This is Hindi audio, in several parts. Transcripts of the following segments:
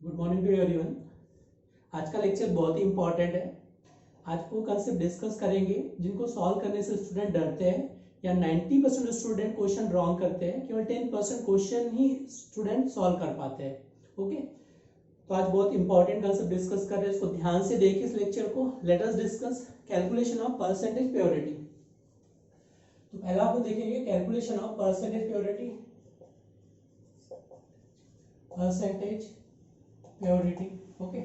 Good morning to everyone. आज का लेक्चर बहुत ही इंपॉर्टेंट है। आज वो कंसेप्ट डिस्कस करेंगे जिनको सॉल्व करने से स्टूडेंट डरते हैं या 90% स्टूडेंट क्वेश्चन रॉन्ग करते हैं, केवल 10% क्वेश्चन ही स्टूडेंट सॉल्व कर पाते हैं। ओके, तो आज बहुत इंपॉर्टेंट कंसेप्ट डिस्कस कर रहे हैं, इसको ध्यान से देखिए इस लेक्चर को। Let us discuss calculation of percentage purity. तो पहला आप देखेंगे calculation of percentage purity. Percentage purity, okay.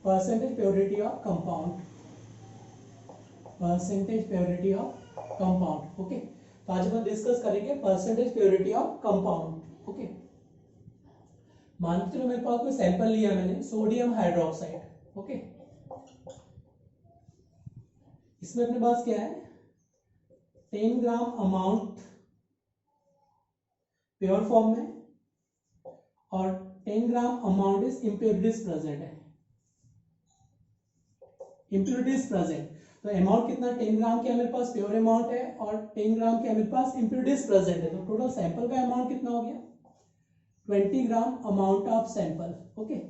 Percentage purity of compound, percentage purity of compound, okay. तो आज हम डिस्कस करेंगे percentage purity of compound, okay. मान के चलो मेरे पास कोई सैंपल लिया मैंने, सोडियम हाइड्रोक्साइड, ओके। इसमें अपने पास क्या है, 10 ग्राम अमाउंट प्योर फॉर्म में और 10 ग्राम अमाउंट इज इम्प्योरिटीज प्रेजेंट है, इम्प्योरिटीज प्रेजेंट। तो अमाउंट कितना, 10 ग्राम के मेरे पास प्योर अमाउंट है और 10 ग्राम के मेरे पास इम्प्योरिटीज प्रेजेंट है। तो टोटल सैंपल का अमाउंट कितना हो गया, 20 gram amount of sample, okay.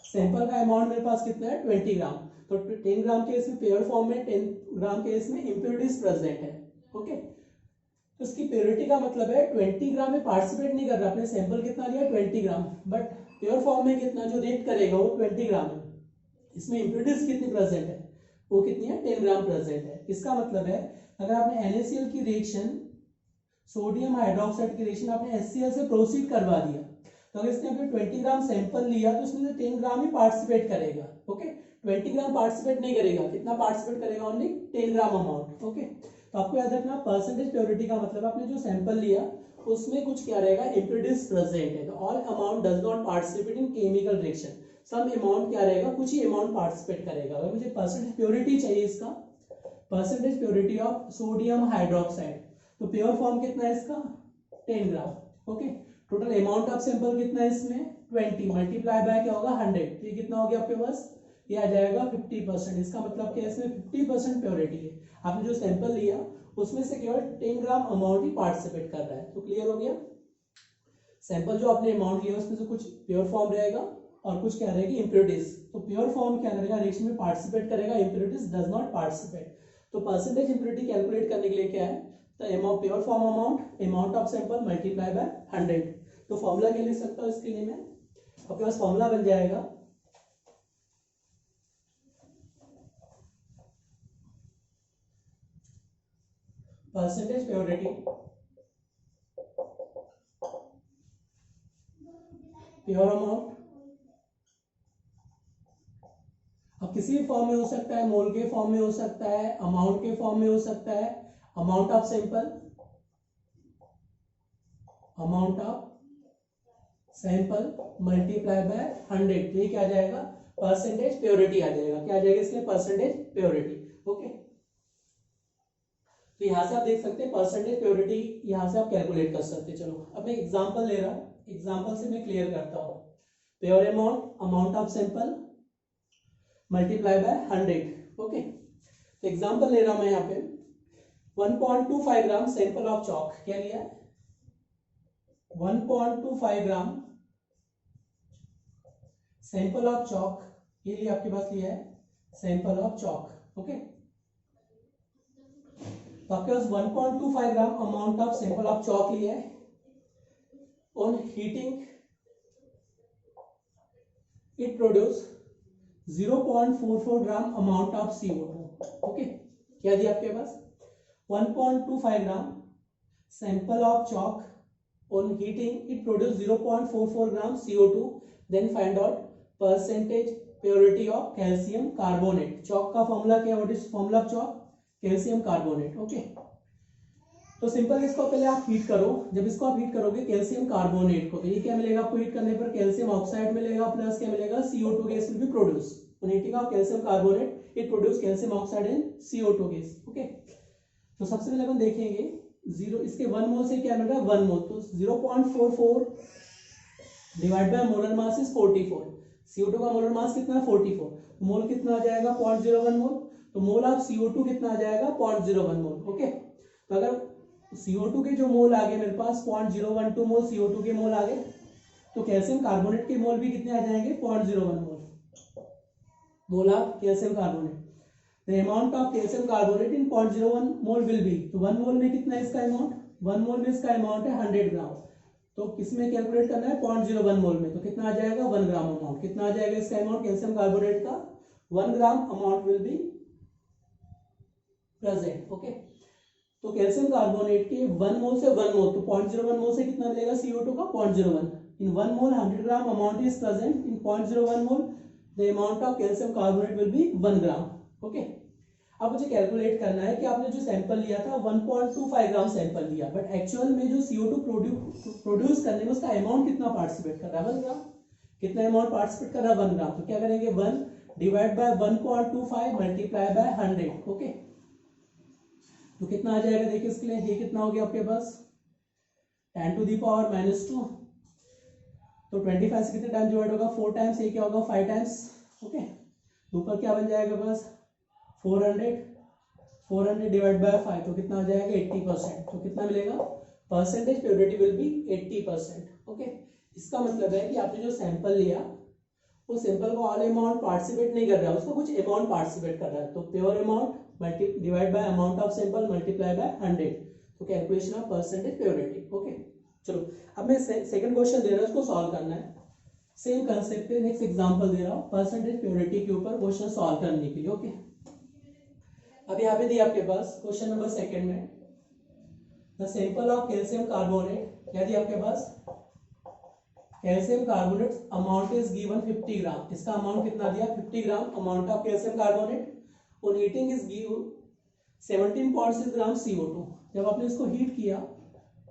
Sample का अमाउंट मेरे पास कितना है, 20 ग्राम। तो 10 ग्राम के इसमें प्योर फॉर्म में, 10 ग्राम के इसमें इम्प्योरिटीज प्रेजेंट है, ओके। तो इसकी प्योरिटी का मतलब है 20 ग्राम में पार्टिसिपेट नहीं कर रहा, अपने सैंपल कितना लिया 20 ग्राम, बट प्योर फॉर्म में कितना जो रिएक्ट करेगा वो 20 ग्राम है। इसमें इम्प्योरिटीज कितनी प्रेजेंट है, वो कितनी है, 10 ग्राम प्रेजेंट है। इसका मतलब है अगर आपने NaCl की रिएक्शन, सोडियम हाइड्रोक्साइड की रिएक्शन आपने HCl से प्रोसीड करवा दिया, तो अगर इसने अपने 20 ग्राम सैंपल लिया तो इसमें 10 ग्राम ही पार्टिसिपेट करेगा, ओके। 20 ग्राम पार्टिसिपेट नहीं करेगा, कितना पार्टिसिपेट करेगा, ओनली 10 ग्राम अमाउंट, ओके। तो आपको याद रखना परसेंटेज प्योरिटी का मतलब आपने जो सैंपल लिया उसमें कुछ क्या रहेगा, इम्प्योरिटीज प्रेजेंट है। तो all amount does not participate in chemical reaction, some amount क्या रहेगा, कुछ ही अमाउट पार्टिसिपेट करेगा। अगर मुझे परसेंटेज प्योरिटी चाहिए इसका, percentage purity of sodium hydroxide, तो प्योर फॉर्म कितना है इसका, 10 gram, okay. Total amount of sample कितना है इसमें, 20 मल्टीप्लाई बाय क्या होगा, 100। ये कितना हो गया आपके पास, ये आ जाएगा 50%। इसका मतलब क्या है, इसमें 50% प्योरिटी है। आपने जो सैंपल लिया उसमें से केवल 10 ग्राम अमाउंट ही पार्टिसिपेट कर रहा है। तो क्लियर हो गया, सैंपल जो आपने अमाउंट लिया उसमें से कुछ प्योर फॉर्म रहेगा और कुछ क्या रहेगी, इम्प्योरिटीज। तो प्योर फॉर्म क्या रहेगा, रिएक्शन में पार्टिसिपेट करेगा, इम्प्योरिटीज डज नॉट पार्टिसिपेट। तो परसेंटेज इम्प्योरिटी कैलकुलेट करने के लिए क्या है, तो amount pure form amount, amount of sample multiply by 100। तो फॉर्मूला क्या लिख सकता हूँ इसके लिए मैं, आपके पास फॉर्मूला बन जाएगा परसेंटेज प्योरिटी प्योर अमाउंट, अब किसी भी फॉर्म में हो सकता है, मोल के फॉर्म में हो सकता है, अमाउंट के फॉर्म में हो सकता है, amount of sample, amount of sample multiply by 100। ये क्या आ जाएगा, परसेंटेज प्योरिटी आ जाएगा। क्या आ जाएगा इसमें, परसेंटेज प्योरिटी, ओके। तो यहां से आप देख सकते हैं परसेंटेज प्योरिटी, यहां से आप कैलकुलेट कर सकते हैं। चलो अब मैं एग्जांपल ले रहा हूं, एग्जांपल से मैं क्लियर करता हूं। Pure amount, amount of sample multiply by 100, okay. तो एग्जांपल ले रहा हूं मैं यहाँ पे 1.25 ग्राम सैंपल ऑफ चॉक, क्या लिया है, 1.25 ग्राम सैंपल ऑफ चॉक, ये लिए आपके पास लिया है सैंपल ऑफ चॉक, ओके। तो आपके पास 1.25 gram amount of sample of chalk लिया है। On heating it produce 0.44 gram amount of CO2, okay. क्या दिया आपके पास, 1.25 gram sample of chalk, on heating it produce 0.44 gram CO2, then find out percentage purity of calcium carbonate। Chalk का फॉर्मूला क्या है, what is formula of chalk, calcium carbonate, okay. तो सिंपल इसको पहले आप हीट करो, जब इसको आप हीट करोगे कैल्शियम कार्बोनेट को, तो ये क्या मिलेगा आपको, हीट करने पर कैल्शियम ऑक्साइड मिलेगा प्लस क्या मिलेगा, CO2 gas will be produce. on heating of calcium carbonate it produce calcium oxide and CO2 gas, okay. तो सबसे पहले अपन देखेंगे जीरो, इसके 1 मोल से क्या मिल रहा है, 1 मोल, तो 0.44 divide by molar mass is 44। CO2 का मोलर मास कितना है, 44, मोल कितना आ जाएगा, 0.01 मोल। तो मोल ऑफ CO2 कितना आ जाएगा, 0.01 मोल, ओके। तो अगर CO2 के जो मोल आ गए मेरे पास 0.012 मोल CO2 के मोल आ गए, तो कैल्शियम कार्बोनेट के मोल भी कितने आ जाएंगे 0.01 मोल of calcium carbonate. The amount of calcium carbonate in 0.01 mole will be, तो 1 मोल में कितना है इसका अमाउंट, 1 मोल में इसका अमाउंट है 100 ग्राम। तो किसमें कैलकुलेट करना है 0.01 मोल में, तो कितना आ जाएगा 1 ग्राम अमाउंट, कितना आ जाएगा इसका अमाउंट कैल्शियम कार्बोनेट का 1 gram amount will be present. Okay, तो कैल्शियम कार्बोनेट के 1 मोल से 1 मोल, तो 0.01 मोल से कितना मिलेगा CO2 का 0.01, in 1 mole 100 gram amount is present, in 0.01 mole the amount of calcium carbonate will be 1 gram. Okay, अब मुझे कैलकुलेट करना है कि आपने जो सैंपल लिया था 1.25 ग्राम सैंपल लिया, बट एक्चुअल में जो CO2 प्रोड्यूस करने में उसका अमाउंट कितना पार्टिसिपेट कर रहा है 1 ग्राम, कितना अमाउंट पार्टिसिपेट कर रहा है 1 ग्राम, तो क्या करेंगे 1 divide by 1.25 multiply by 100। Okay, तो कितना आ जाएगा देखिए इसके लिए, ये कितना हो गया आपके पास 10 to the power -2, तो 25 से कितने टाइम डिवाइड होगा 4 टाइम्स, ये क्या होगा 5 टाइम्स। ओके, ऊपर क्या बन जाएगा बस 400 डिवाइड बाय 5, तो कितना आ जाएगा 80%, तो कितना मिलेगा percentage purity will B 80%। Okay, इसका मतलब है कि आपने जो सैंपल लिया वो सैंपल को ऑल अमाउंट पार्टिसिपेट नहीं कर रहा है, उसका कुछ अमाउंट पार्टिसिपेट कर रहा है, तो pure amount divide by amount of sample multiply by 100, तो calculation of percentage purity. Okay, चलो अब मैं सेकंड क्वेश्चन दे रहा हूँ, उसको सॉल्व करना है, सेम कंसेप्ट पे नेक्स्ट एग्जांपल दे रहा हूँ परसेंटेज प्योरिटी के ऊपर क्वेश्चन सॉल्व करने के लिए। ओके, अब यहाँ पे दिया आपके पास क्वेश्चन नंबर सेकंड में, the sample of calcium carbonate, क्या दिया आपके पास calcium carbonate amount is given 50 gram, इसका अमाउंट कितना दिया 50 gram amount of calcium carbonate, on heating is give 17.6 gram CO2, जब आपने इसको हीट किया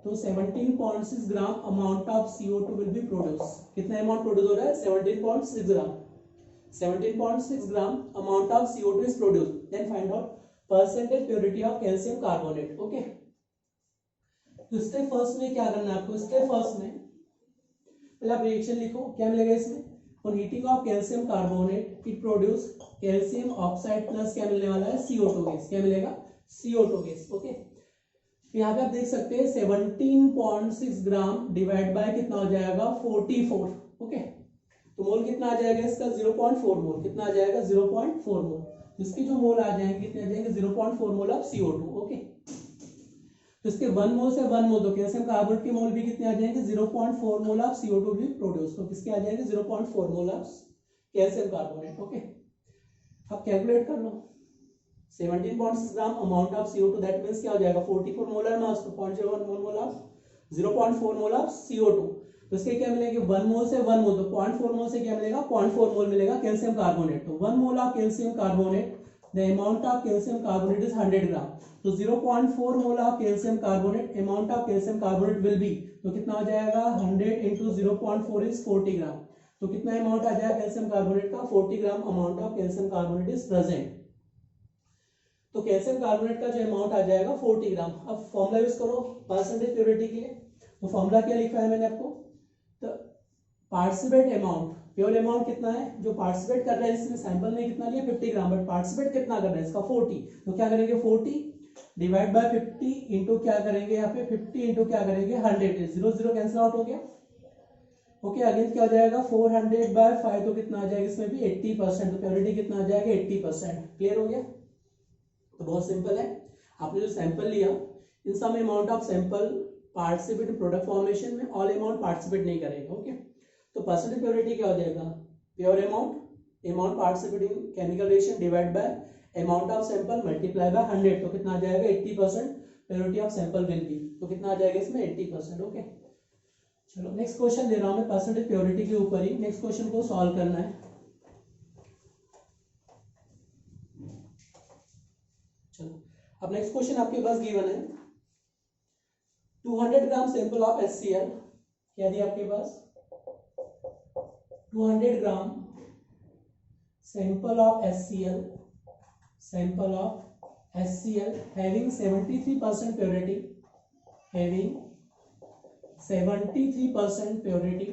तो 17.6 gram amount of CO2 will be produce, कितना अमाउंट प्रोड्यूस हो रहा है 17.6 gram, 17.6 gram amount of CO2 is produce, then find out percentage purity of calcium carbonate. Okay, तो स्टेप फर्स्ट में क्या करना है आपको, स्टेप फर्स्ट में पहले आप रिएक्शन लिखो, क्या मिलेगा इसमें, on heating of calcium carbonate it produce calcium oxide plus क्या मिलने वाला है CO2 गैस, क्या मिलेगा CO2 गैस। ओके, यहाँ पे आप देख सकते हैं 17.6 ग्राम डिवाइड बाय कितना हो जाएगा 44। ओके, तो मोल कितना आ जाएगा इसका 0.4 मोल, कितना आ जाएगा 0.4 मोल, इसके जो मोल आ जाएंगे कितने आ जाएंगे 0.4 मोल ऑफ CO2। ओके, तो इसके 1 मोल से 1 मोल, तो कैल्शियम कार्बोनेट के मोल भी कितने आ जाएंगे 0.4 मोल ऑफ CO2 भी प्रोड्यूस, तो किसके आ जाएंगे 0.4 mole of calcium carbonate. Okay, अब कैलकुलेट कर लो 17.6 gram amount of CO2, that means क्या हो जाएगा 44 मोलर मास, तो 0.01 mole of 0.4 mole of CO2, तो इसके क्या मिलेंगे 1 मोल से 1 मोल, तो 0.4 मोल से क्या मिलेगा 0.4 मोल मिलेगा कैल्शियम कार्बोनेट, तो 1 mole of calcium carbonate the amount of calcium carbonate is 100 ग्राम, तो 0.4 mole of calcium carbonate amount of calcium carbonate will be, तो कितना हो जाएगा 100 into 0.4 इज 40 ग्राम, तो कितना अमाउंट आ जाएगा कैल्शियम कार्बोनेट का 40 gram amount of calcium carbonate is present, तो कैल्शियम कार्बोनेट का जो अमाउंट आ जाएगा 40 ग्राम। अब फॉर्मूला यूज करो परसेंटेज प्योरिटी के लिए, तो फॉर्मूला क्या लिखा है मैंने आपको, तो पार्टिसिपेट अमाउंट, प्योर अमाउंट कितना है जो पार्टिसिपेट कर रहा है, इसमें सैंपल में कितना लिया 50 ग्राम, बट पार्टिसिपेट कितना कर रहा है इसका 40, तो क्या करेंगे 40 डिवाइड बाय 50 इंटू क्या करेंगे यहाँ पे 50 इंटू क्या करेंगे 100, 0 0 कैंसिल आउट हो गया। ओके, अगेन क्या हो जाएगा 400 बाय 5, तो कितना आ जाएगा इसमें भी 80%, तो प्योरिटी कितना आ जाएगा 80%। क्लियर हो गया, तो बहुत सिंपल है, आपने जो सैंपल लिया in some amount of sample participate in product formation में, ऑल अमाउंट पार्टिसिपेट नहीं करेगा। ओके, तो परसेंटेज प्योरिटी क्या हो जाएगा pure amount participate in chemical reaction divide by amount of sample multiply by 100, तो कितना आ जाएगा 80% purity of sample will be, तो कितना आ जाएगा इसमें 80%। ओके, चलो नेक्स्ट क्वेश्चन दे रहा हूं मैं परसेंटेज प्योरिटी के ऊपर ही, नेक्स्ट क्वेश्चन को सॉल्व करना है। चलो अब नेक्स्ट क्वेश्चन आपके पास गिवन है 200 ग्राम सैंपल ऑफ HCl, क्या दिया आपके पास 200 gram sample of HCl having 73% purity, having 73% purity,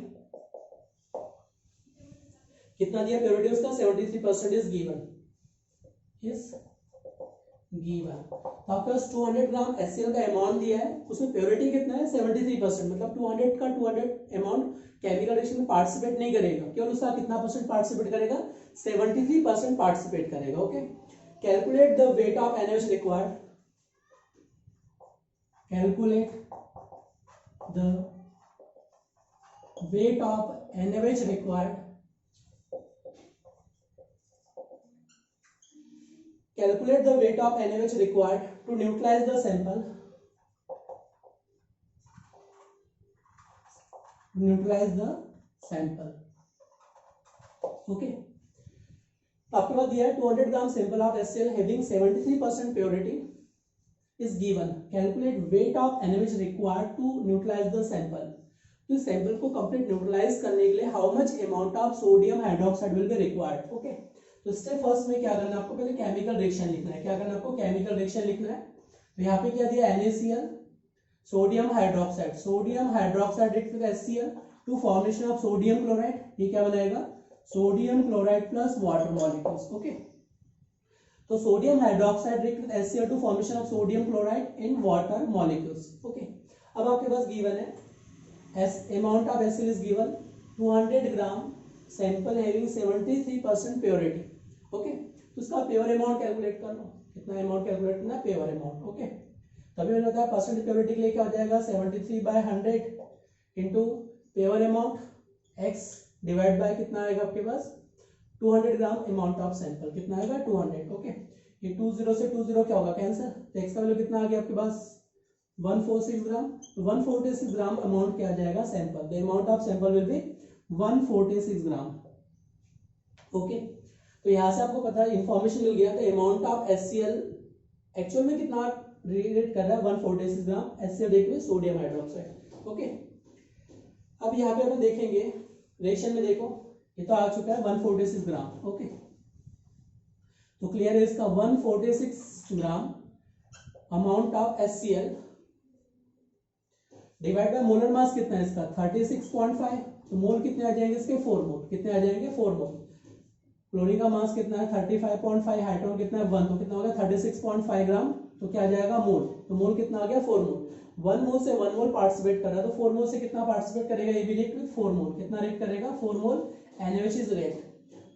कितना दिया प्योरिटी उसका 73% इज गिवन। तो आपके पास 200 ग्राम HCl का अमाउंट दिया है, उसमें प्योरिटी कितना है 73%, मतलब 200 का 200 अमाउंट केमिकल रिएक्शन में पार्टिसिपेट नहीं करेगा, केवल उसका कितना परसेंट पार्टिसिपेट करेगा 73% पार्टिसिपेट करेगा। Okay, calculate the weight of NaOH required, calculate the weight of NaOH required, calculate the weight of NaOH required to neutralize the sample, neutralize the sample। Okay, आपके पास दिया है 200 gram sample of HCl having 73% purity is given, calculate weight of NaOH required to neutralize the sample। तो इस सैंपल को कंप्लीट न्यूट्रलाइज करने के लिए how much amount of sodium hydroxide will be required. Okay, तो स्टेप फर्स्ट में क्या करना है आपको, पहले केमिकल रिएक्शन लिखना है। क्या करना है आपको, केमिकल रिएक्शन लिखना है। तो यहाँ पे क्या दिया, NaCl sodium hydroxide, sodium hydroxide react with HCl to formation of sodium chloride. ये क्या बनाएगा, sodium chloride plus water molecules. Okay, तो sodium hydroxide react with HCl to formation of sodium chloride in water molecules. Okay, अब आपके पास गिवन है amount of HCl is given 200 gram sample having 73% purity. Okay, तो उसका प्योर अमाउंट कैलकुलेट कर लो, कितना अमाउंट कैलकुलेट करना है, प्योर अमाउंट। ओके, तभी मैंने बताया परसेंट प्योरिटी के लिए क्या हो जाएगा 73/100 into pure amount x divide by कितना आएगा आपके पास 200 ग्राम अमाउंट ऑफ सैंपल, कितना आएगा 200। ओके, ये 20 से 20 क्या होगा कैंसर, तो x का वैल्यू कितना आ गया आपके पास 146 ग्राम। 146 ग्राम अमाउंट क्या आ जाएगा sample, the amount of sample will B 146 gram. Okay, तो यहां से आपको पता है इंफॉर्मेशन मिल गया, तो अमाउंट ऑफ HCl एक्चुअल में कितना रिलेट कर रहा है 146 ग्राम HCl रेट में सोडियम हाइड्रोक्साइड। ओके, अब यहाँ पे अपन देखेंगे रिएक्शन में, देखो ये तो आ चुका है 146 ग्राम। ओके, तो क्लियर है इसका 146 gram amount of HCl divide by molar mass कितना है इसका 36.5, तो मोल कितने आ जाएंगे इसके 4 मोल, कितने आ जाएंगे 4 मोल। क्लोरीन का मास कितना है 35.5, हाइड्रोजन कितना है 1, तो कितना हो गया 36.5 ग्राम, तो क्या आ जाएगा मोल, तो मोल कितना आ गया 4 मोल। 1 मोल से 1 मोल पार्टिसिपेट कर रहा है, तो 4 मोल से कितना पार्टिसिपेट करेगा, ये भी रिएक्ट विद 4 मोल, कितना रिएक्ट करेगा 4 मोल। NaOH इज रिएक्ट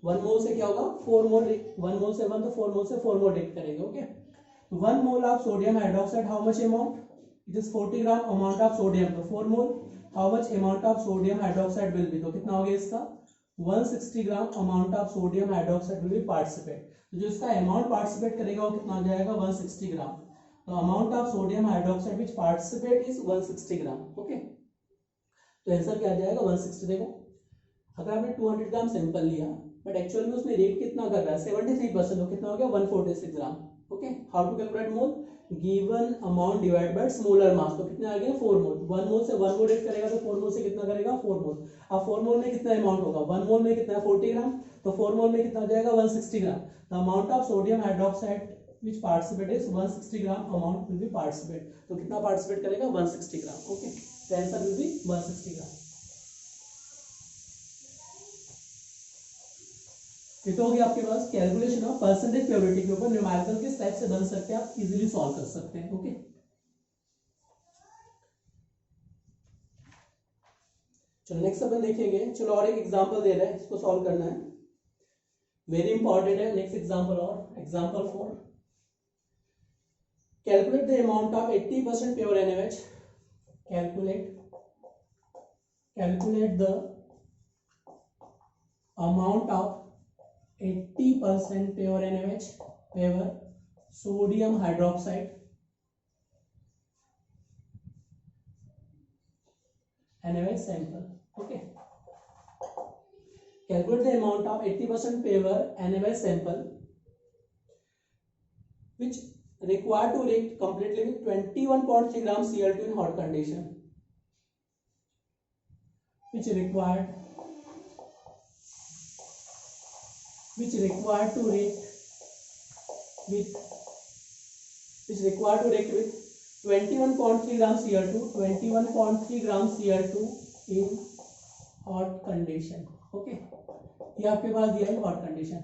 1 मोल से क्या होगा 4 मोल, 1 मोल से 1 तो 4 मोल से 4 मोल रिएक्ट करेंगे। Okay, 1 mole of sodium hydroxide how much amount, it is 40 gram amount of sodium, तो 4 mole how much amount of sodium hydroxide will be, तो कितना हो गया इसका 160 gram amount of sodium hydroxide will be participate. तो जो इसका अमाउंट पार्टिसिपेट करेगा वो कितना हो जाएगा 160 ग्राम। तो amount of sodium hydroxide which participate is 160 gram. Okay, तो आंसर क्या आ जाएगा 160। देखो अगर आपने 200 ग्राम सैंपल लिया बट एक्चुअल में उसमें रेट कितना कर रहा है 73%, तो कितना हो गया 146 gram. Okay, how to calculate mole, given amount divide by smaller mass, तो कितने आ गए 4 मोल। 1 मोल से 1 मोल रेट करेगा तो 4 मोल से कितना करेगा 4 मोल। अब 4 मोल में कितना अमाउंट होगा, 1 मोल में कितना है 40 ग्राम, तो 4 मोल में कितना हो जाएगा 160 gram. The amount of sodium hydroxide which participate is 160 gram amount will be participate, तो कितना पार्टिसिपेट करेगा 160 ग्राम। ओके, तो आंसर will be 160 ग्राम। ये तो हो गया आपके पास कैलकुलेशन ऑफ परसेंटेज प्योरिटी के ऊपर, न्यूमेरिकल के स्टेप से बन सकते हैं, आप इजीली सॉल्व कर सकते हैं। ओके, चलो नेक्स्ट अपन देखेंगे, चलो और एक एग्जांपल दे रहा है, इसको सॉल्व करना है, वेरी इंपॉर्टेंट है। नेक्स्ट एग्जांपल, और example 4, calculate the amount of 80% pure NaOH, calculate the amount of 80% pure NaOH pure sodium hydroxide NaOH sample। Okay, calculate the amount of 80% pure NaOH sample which required to react completely with 21.3 gram Cl2 in hot condition, which required to react with 21.3 gram Cl2 in hot condition। Okay, ये आपके पास दिया है hot condition.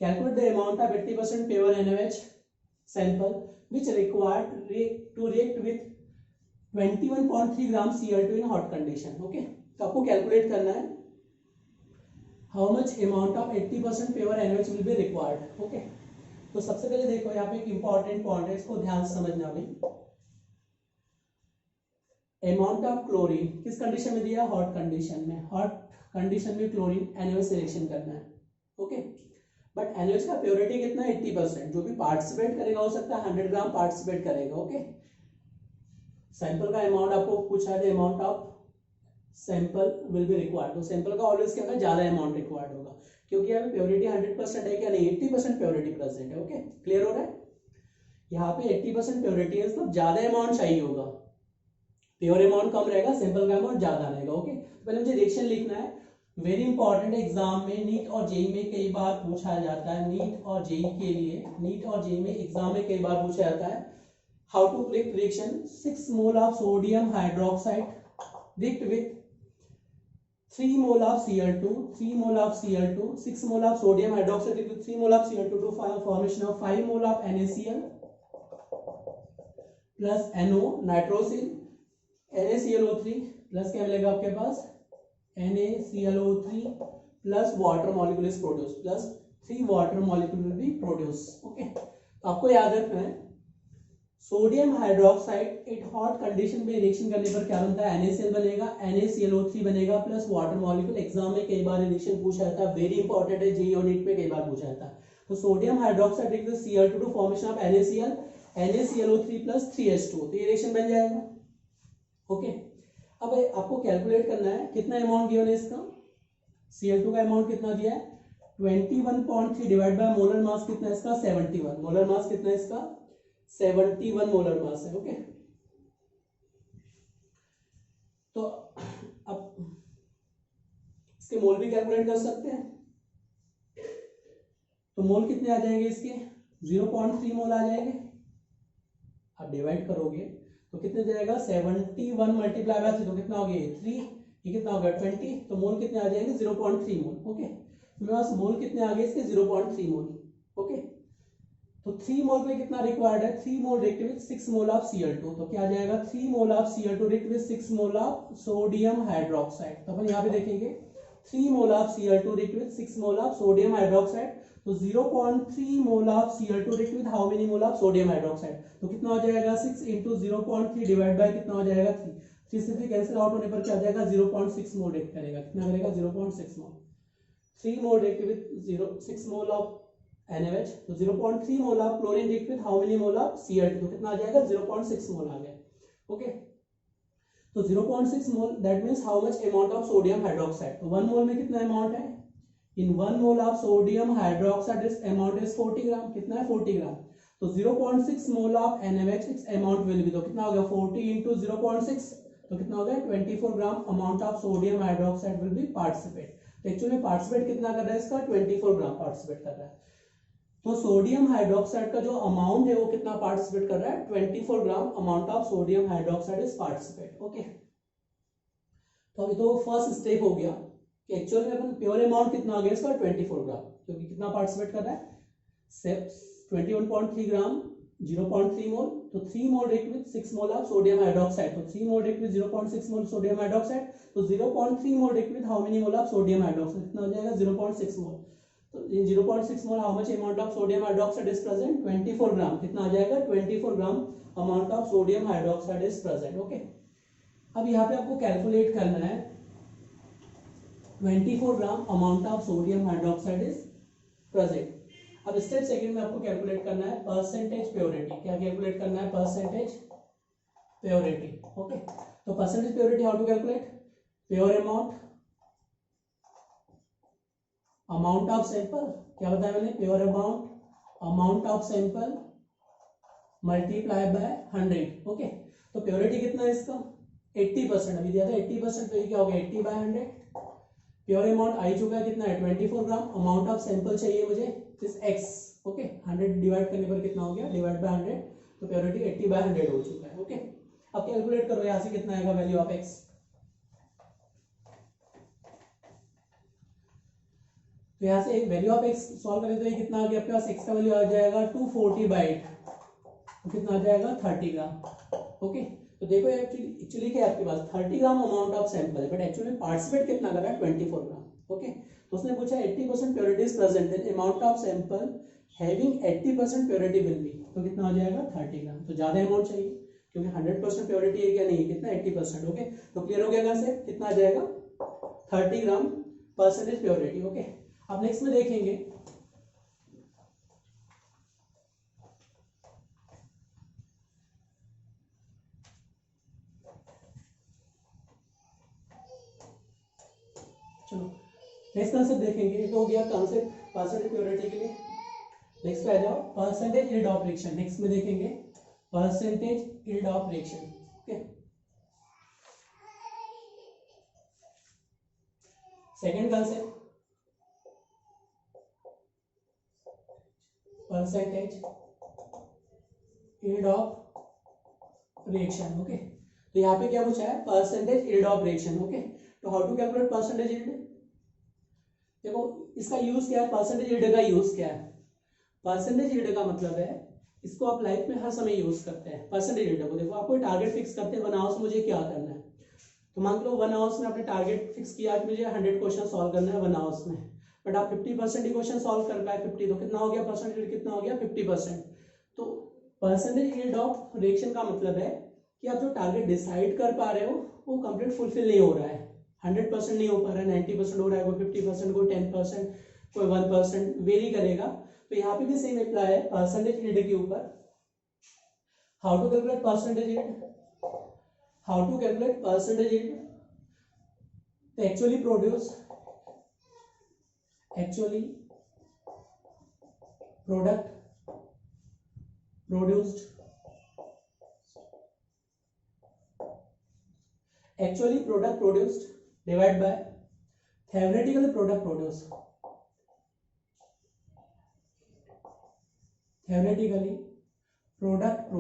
Calculate the amount of 80% pure NaOH sample which required to react with 21.3 gram Cl2 in hot condition. Okay, तो आपको कैलकुलेट करना है how much amount of 80% pure NaOH will be required. Okay, तो सबसे पहले देखो यहाँ पे एक इंपॉर्टेंट पॉइंट है, इसको ध्यान से समझना भाई. अमाउंट ऑफ क्लोरीन किस कंडीशन में दिया? हॉट कंडीशन में. हॉट कंडीशन में क्लोरीन NaOH से रिएक्शन करना है. ओके, बट NaOH का प्योरिटी कितना है? 80%. जो भी पार्टिसिपेट करेगा हो सकता है 100 ग्राम पार्टिसिपेट करेगा. ओके, सैंपल का अमाउंट आपको पूछा है, amount of sample will be required. तो सैंपल का ऑलवेज क्या होगा? ज्यादा अमाउंट रिक्वायर्ड होगा, क्योंकि यहाँ पे प्योरिटी 100% है क्या नहीं, 80% प्योरिटी प्रेजेंट है. ओके, क्लियर हो रहा है? यहाँ पे 80% प्योरिटी है, तो ज्यादा अमाउंट चाहिए होगा. प्योर अमाउंट कम रहेगा, सैंपल का अमाउंट ज्यादा रहेगा. ओके, तो पहले मुझे रिएक्शन लिखना है. वेरी इंपॉर्टेंट है, एग्जाम में नीट और जेई में कई बार पूछा जाता है. नीट और जेई के लिए, नीट और जेई में एग्जाम में कई बार पूछा जाता है. How to predict reaction? 6 mole of sodium hydroxide react with 3 mole of Cl2, 3 mole of Cl2, 6 mole of sodium hydroxide react with 3 mole of Cl2 to formation of 5 mole of NaCl plus NO nitrosyl NaClO3 plus क्या मिलेगा आपके पास? NaClO3 plus water molecule is produce, plus 3 water molecule will be produce. Okay, तो आपको याद रखना है sodium hydroxide eight hot condition में रिएक्शन करने पर क्या बनता है? NaCl बनेगा, NaClO3 बनेगा प्लस वाटर मॉलिक्यूल. एग्जाम में कई बार रिएक्शन पूछा जाता है, वेरी इंपॉर्टेंट है, जेईई और नीट में कई बार पूछा जाता है. तो sodium hydroxide react with Cl2 to formation of NaCl, NaClO3 plus 3H2, तो ये रिएक्शन बन जाएगा. ओके, अब आपको कैलकुलेट करना है कितना अमाउंट गिवन है इसका. Cl2 का अमाउंट कितना दिया है? 21.3 डिवाइड बाय मोलर मास कितना है इसका? 71. मोलर मास कितना है इसका? 71 मोलर मास है. ओके, तो अब इसके मोल भी कैलकुलेट कर सकते हैं. तो मोल कितने आ जाएंगे इसके? 0.3 मोल आ जाएंगे. आप डिवाइड करोगे तो कितने जाएगा? 71 मल्टीप्लाई बाय 3, तो कितना हो गया? 3. ये कितना हो गया? 20. तो मोल कितने आ जाएंगे? 0.3 मोल. ओके, तो मेरे पास मोल कितने आ गए इसके? 0.3 मोल. ओके, तो 3 मोल में कितना रिक्वायर्ड है? 3 mole react with 6 mole of Cl2, तो क्या आ जाएगा? 3 mole of Cl2 react with 6 mole of sodium hydroxide. तो अपन यहाँ पे देखेंगे 3 mole of Cl2 react with 6 mole of sodium hydroxide. तो 0.3 mole of Cl2 react with how many mole of sodium hydroxide? तो कितना हो जाएगा? 6 इंटू 0.3 डिवाइड बाय कितना हो जाएगा? 3. 3 से 3 कैंसिल आउट होने पर क्या आ जाएगा? 0.6 मोल रिएक्ट करेगा. कितना करेगा? 0.6 mole. 3 mole react with 6 mole of NaOH, तो 0.3 mole of chlorine react with how many mole of Cl2? तो कितना आ जाएगा? 0.6 मोल आ गया. ओके, तो 0.6 मोल that means how much amount of sodium hydroxide. तो 1 मोल में कितना अमाउंट है? In 1 mole of sodium hydroxide इस अमाउंट इज 40 ग्राम. कितना है? 40 ग्राम. तो 0.6 मोल of NaOH it's amount will be, तो कितना हो गया? 40 इंटू 0.6, तो कितना हो गया? 24 gram amount of sodium hydroxide will be participate. तो एक्चुअली पार्टिसिपेट कितना कर रहा है इसका? 24 ग्राम पार्टिसिपेट कर रहा है. तो सोडियम हाइड्रोक्साइड का जो अमाउंट है वो कितना पार्टिसिपेट कर रहा है? 24 gram amount of sodium hydroxide is participate. Okay, तो अभी तो फर्स्ट स्टेप हो गया कि एक्चुअल में अपन प्योर अमाउंट कितना आ गया इसका? 24 ग्राम, क्योंकि कितना पार्टिसिपेट कर रहा है? 21.3 ग्राम 0.3 मोल. तो 3 mole react with 6 mole of sodium hydroxide. तो 3 mole react with 0.6 mole sodium hydroxide. तो 0.3 mole react with how many mole of sodium hydroxide? कितना हो जाएगा? 0.6 मोल. तो in 0.6 mole how much amount of sodium hydroxide is present? 24 gram. कितना आ जाएगा? 24 gram amount of sodium hydroxide is present. Okay, अब यहाँ पे आपको कैलकुलेट करना है 24 gram amount of sodium hydroxide is present. अब स्टेप सेकंड में आपको कैलकुलेट करना है परसेंटेज प्योरिटी. क्या कैलकुलेट करना है? Percentage purity. ओके, तो percentage purity how to calculate? Pure amount of sample, क्या बताया मैंने? Pure amount of sample multiply by 100. Okay, तो प्योरिटी कितना है इसका? 80%. अभी दिया था 80%, तो ये क्या हो गया? 80 बाय 100. प्योर अमाउंट आ चुका है, कितना है? 24 ग्राम. अमाउंट ऑफ सैंपल चाहिए मुझे, इस x. ओके, 100 डिवाइड करने पर कितना हो गया? Divide by 100. तो प्योरिटी 80 बाय 100 हो चुका है. ओके, अब कैलकुलेट करो यहाँ से कितना आएगा वैल्यू ऑफ x. तो यहाँ से एक वैल्यू ऑफ x सॉल्व करें तो ये कितना आ गया आपके पास? x का वैल्यू आ जाएगा 240/8. तो कितना आ जाएगा 30 ग्राम। ओके, तो देखो एक्चुअली क्या है आपके पास 30 ग्राम अमाउंट ऑफ सैंपल है, बट एक्चुअली पार्टिसिपेट कितना कर रहा है 24 ग्राम। ओके, तो उसने पूछा 80% purity is present, then amount of sample having 80% purity will be, तो कितना हो जाएगा 30 ग्राम। तो ज्यादा अमाउंट चाहिए क्योंकि 100% प्योरिटी है क्या नहीं है, कितना 80%। ओके, तो क्लियर हो गया यहाँ से कितना आ जाएगा 30 ग्राम परसेंटेज प्योरिटी। ओके, अब नेक्स्ट में देखेंगे चलो नेक्स्ट कंसेप्ट देखेंगे। एक हो गया कंसेप्ट परसेंटेज प्योरिटी के लिए। नेक्स्ट पे आ जाओ percentage yield of reaction. Next में देखेंगे percentage yield of reaction. Okay, second concept percentage yield of reaction. Okay, तो यहाँ पे क्या पूछा है percentage yield of reaction. Okay, तो how to calculate percentage yield. देखो इसका यूज क्या है, परसेंटेज यील्ड का यूज क्या है। परसेंटेज यील्ड का मतलब है इसको आप लाइफ में हर समय यूज करते हैं। परसेंटेज यील्ड को देखो आपको टारगेट फिक्स करते हैं 1 आवर्स मुझे क्या करना है, तो मान लो 1 आवर्स में आपने टारगेट फिक्स किया कि मुझे 100 क्वेश्चन सॉल्व करना है 1 आवर्स में, बट आप 50% ही क्वेश्चन सॉल्व कर पाए 50, तो कितना हो गया परसेंटेज यील्ड, कितना हो गया 50%। तो परसेंटेज यील्ड ऑफ रिएक्शन का मतलब है कि आप जो टारगेट डिसाइड कर पा रहे हो वो कंप्लीट फुलफिल नहीं हो रहा है, 100% नहीं हो पा रहा है, 90% हो रहा है, कोई 50%, कोई 10%, कोई 1% वेरी करेगा। तो यहाँ पे भी सेम अप्लाई है परसेंटेज यील्ड के ऊपर। How to calculate percentage yield, how to calculate percentage yield, तो actually produce, actually product produced, actually product produced divided by theoretically product produced, theoretically product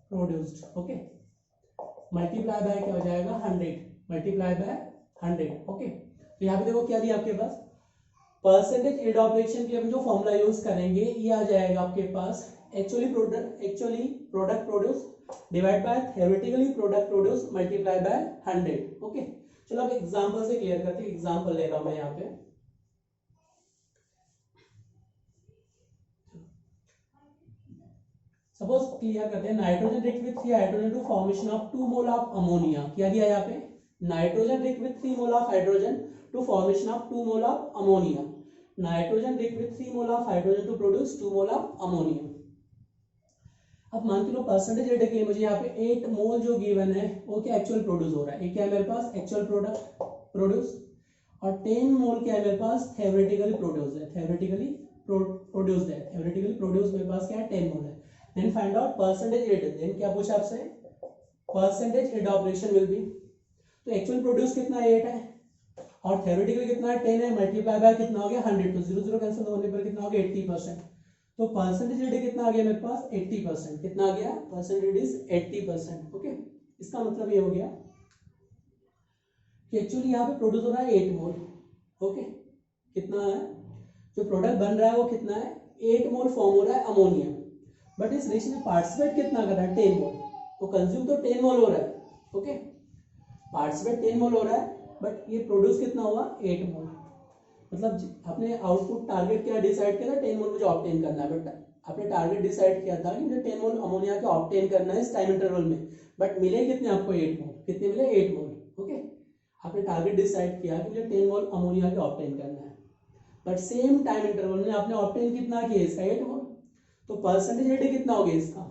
produced, okay, multiply by क्या हो जाएगा 100, multiply by 100। ओके, तो यहाँ पे देखो क्या दिया आपके पास परसेंटेज यील्ड ऑफ रिएक्शन के लिए हम जो फॉर्मूला यूज करेंगे ये आ जाएगा आपके पास actually product produce divide by theoretically product produce multiply by 100। Okay, चलो अब एग्जांपल से क्लियर करते हैं। एग्जांपल ले रहा हूं मैं यहाँ पे, सपोज क्लियर करते हैं nitrogen react with 3 hydrogen to formation of 2 mole of ammonia. क्या दिया यहाँ पे nitrogen react with 3 mole of hydrogen to formation of 2 mole of ammonia, nitrogen react with 3 mole of hydrogen to produce 2 mole of ammonia. अब मान के लो परसेंटेज यील्ड के लिए मुझे यहाँ पे 8 मोल जो गिवन है वो क्या एक्चुअल प्रोड्यूस हो रहा है, एक क्या है मेरे पास एक्चुअल प्रोडक्ट प्रोड्यूस, और 10 मोल क्या है मेरे पास थ्योरेटिकली प्रोड्यूस है, थ्योरेटिकली प्रोड्यूस्ड है, थ्योरेटिकली प्रोड्यूस मेरे पास क्या है 10 मोल है। Then find out percentage yield, then क्या पूछा आपसे percentage yield of reaction will be, तो एक्चुअल प्रोड्यूस कितना 8 है और थ्योरेटिकली कितना है 10 है, मल्टीप्लाई बाय कितना हो गया 100, तो 0 0 कैंसिल होने पर कितना हो गया 80%। तो परसेंटेज यील्ड कितना आ गया मेरे पास 80%, कितना आ गया परसेंटेज इज 80%। ओके, इसका मतलब ये हो गया कि एक्चुअली यहाँ पे प्रोड्यूस हो रहा है 8 मोल। ओके, कितना है जो प्रोडक्ट बन रहा है वो कितना है 8 मोल फॉर्म हो रहा है अमोनिया, बट इस रिएक्शन में पार्टिसिपेट कितना कर रहा है 10 मोल, तो कंज्यूम तो 10 मोल हो रहा है। ओके, पार्टिसिपेट 10 मोल हो रहा है बट ये प्रोड्यूस कितना हुआ 8 मोल, मतलब आपने आउटपुट टारगेट क्या डिसाइड किया था 10 मोल मुझे ऑब्टेन करना है, बट आपने टारगेट डिसाइड किया था कि मुझे 10 मोल अमोनिया का ऑब्टेन करना है इस टाइम इंटरवल में, बट मिले कितने आपको 8 मोल, कितने मिले 8 मोल। ओके, आपने टारगेट डिसाइड किया कि मुझे 10 मोल अमोनिया का ऑब्टेन करना है, बट सेम टाइम इंटरवल में आपने ऑब्टेन कितना किया इसका 8 मोल, तो परसेंटेज यील्ड कितना हो गया इसका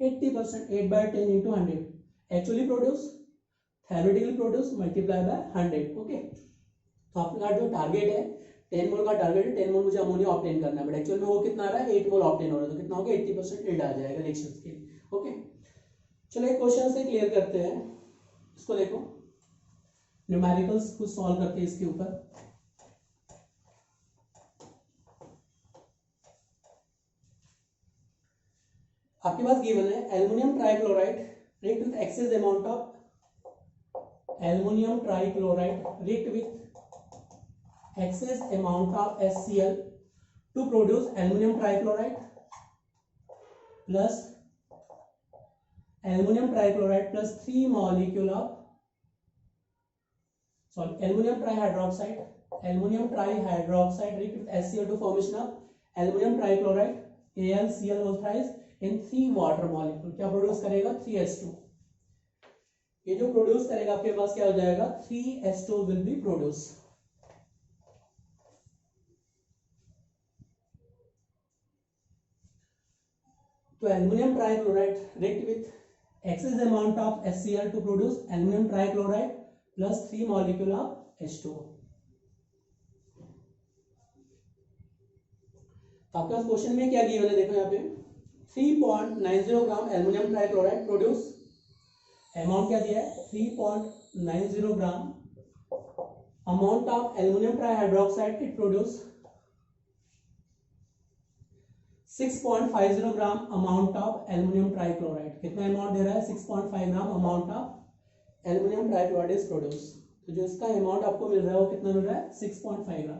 80%, 8 by 10 into 100 actually produce theoretically produce multiply by 100। Okay, तो आपका जो टारगेट है 10 मोल का टारगेट है, 10 मोल मुझे अमोनिया ऑब्टेन करना है, बट एक्चुअल में वो कितना आ रहा है 8 मोल ऑब्टेन हो रहा है, तो कितना हो गया 80% यील्ड आ जाएगा रिएक्शंस के लिए। ओके, चलो एक क्वेश्चन से क्लियर करते हैं, इसको देखो न्यूमेरिकल्स कुछ सॉल्व करते हैं इसके ऊपर। आपके पास गिवन है aluminium trichloride react with excess amount of aluminium trichloride react with excess amount of HCl to produce aluminum trichloride। Plus aluminium trichloride plus 3 molecule of aluminium trihydroxide react with HCl2 formation of aluminum trichloride AlCl whole thrice in 3 water molecule. क्या प्रोड्यूस करेगा? 3s2. ये जो प्रोड्यूस करेगा आपके पास क्या हो जाएगा? 3s2 will be produce. तो aluminium trichloride react with excess amount of HCl to produce aluminum trichloride plus 3 molecule of H2O. तो आपके पास क्वेश्चन में क्या गिवन है? देखो यहाँ पे 3.90 gram aluminium trichloride produce. Amount क्या दिया है? 3.90 gram. Amount of aluminium trihydroxide it produce 6.50 gram. Amount of aluminium trichloride कितना अमाउंट दे रहा है? 6.5 gram amount of aluminium trichloride is produce. तो जो इसका अमाउंट आपको मिल रहा है वो कितना मिल रहा है? 6.5 ग्राम.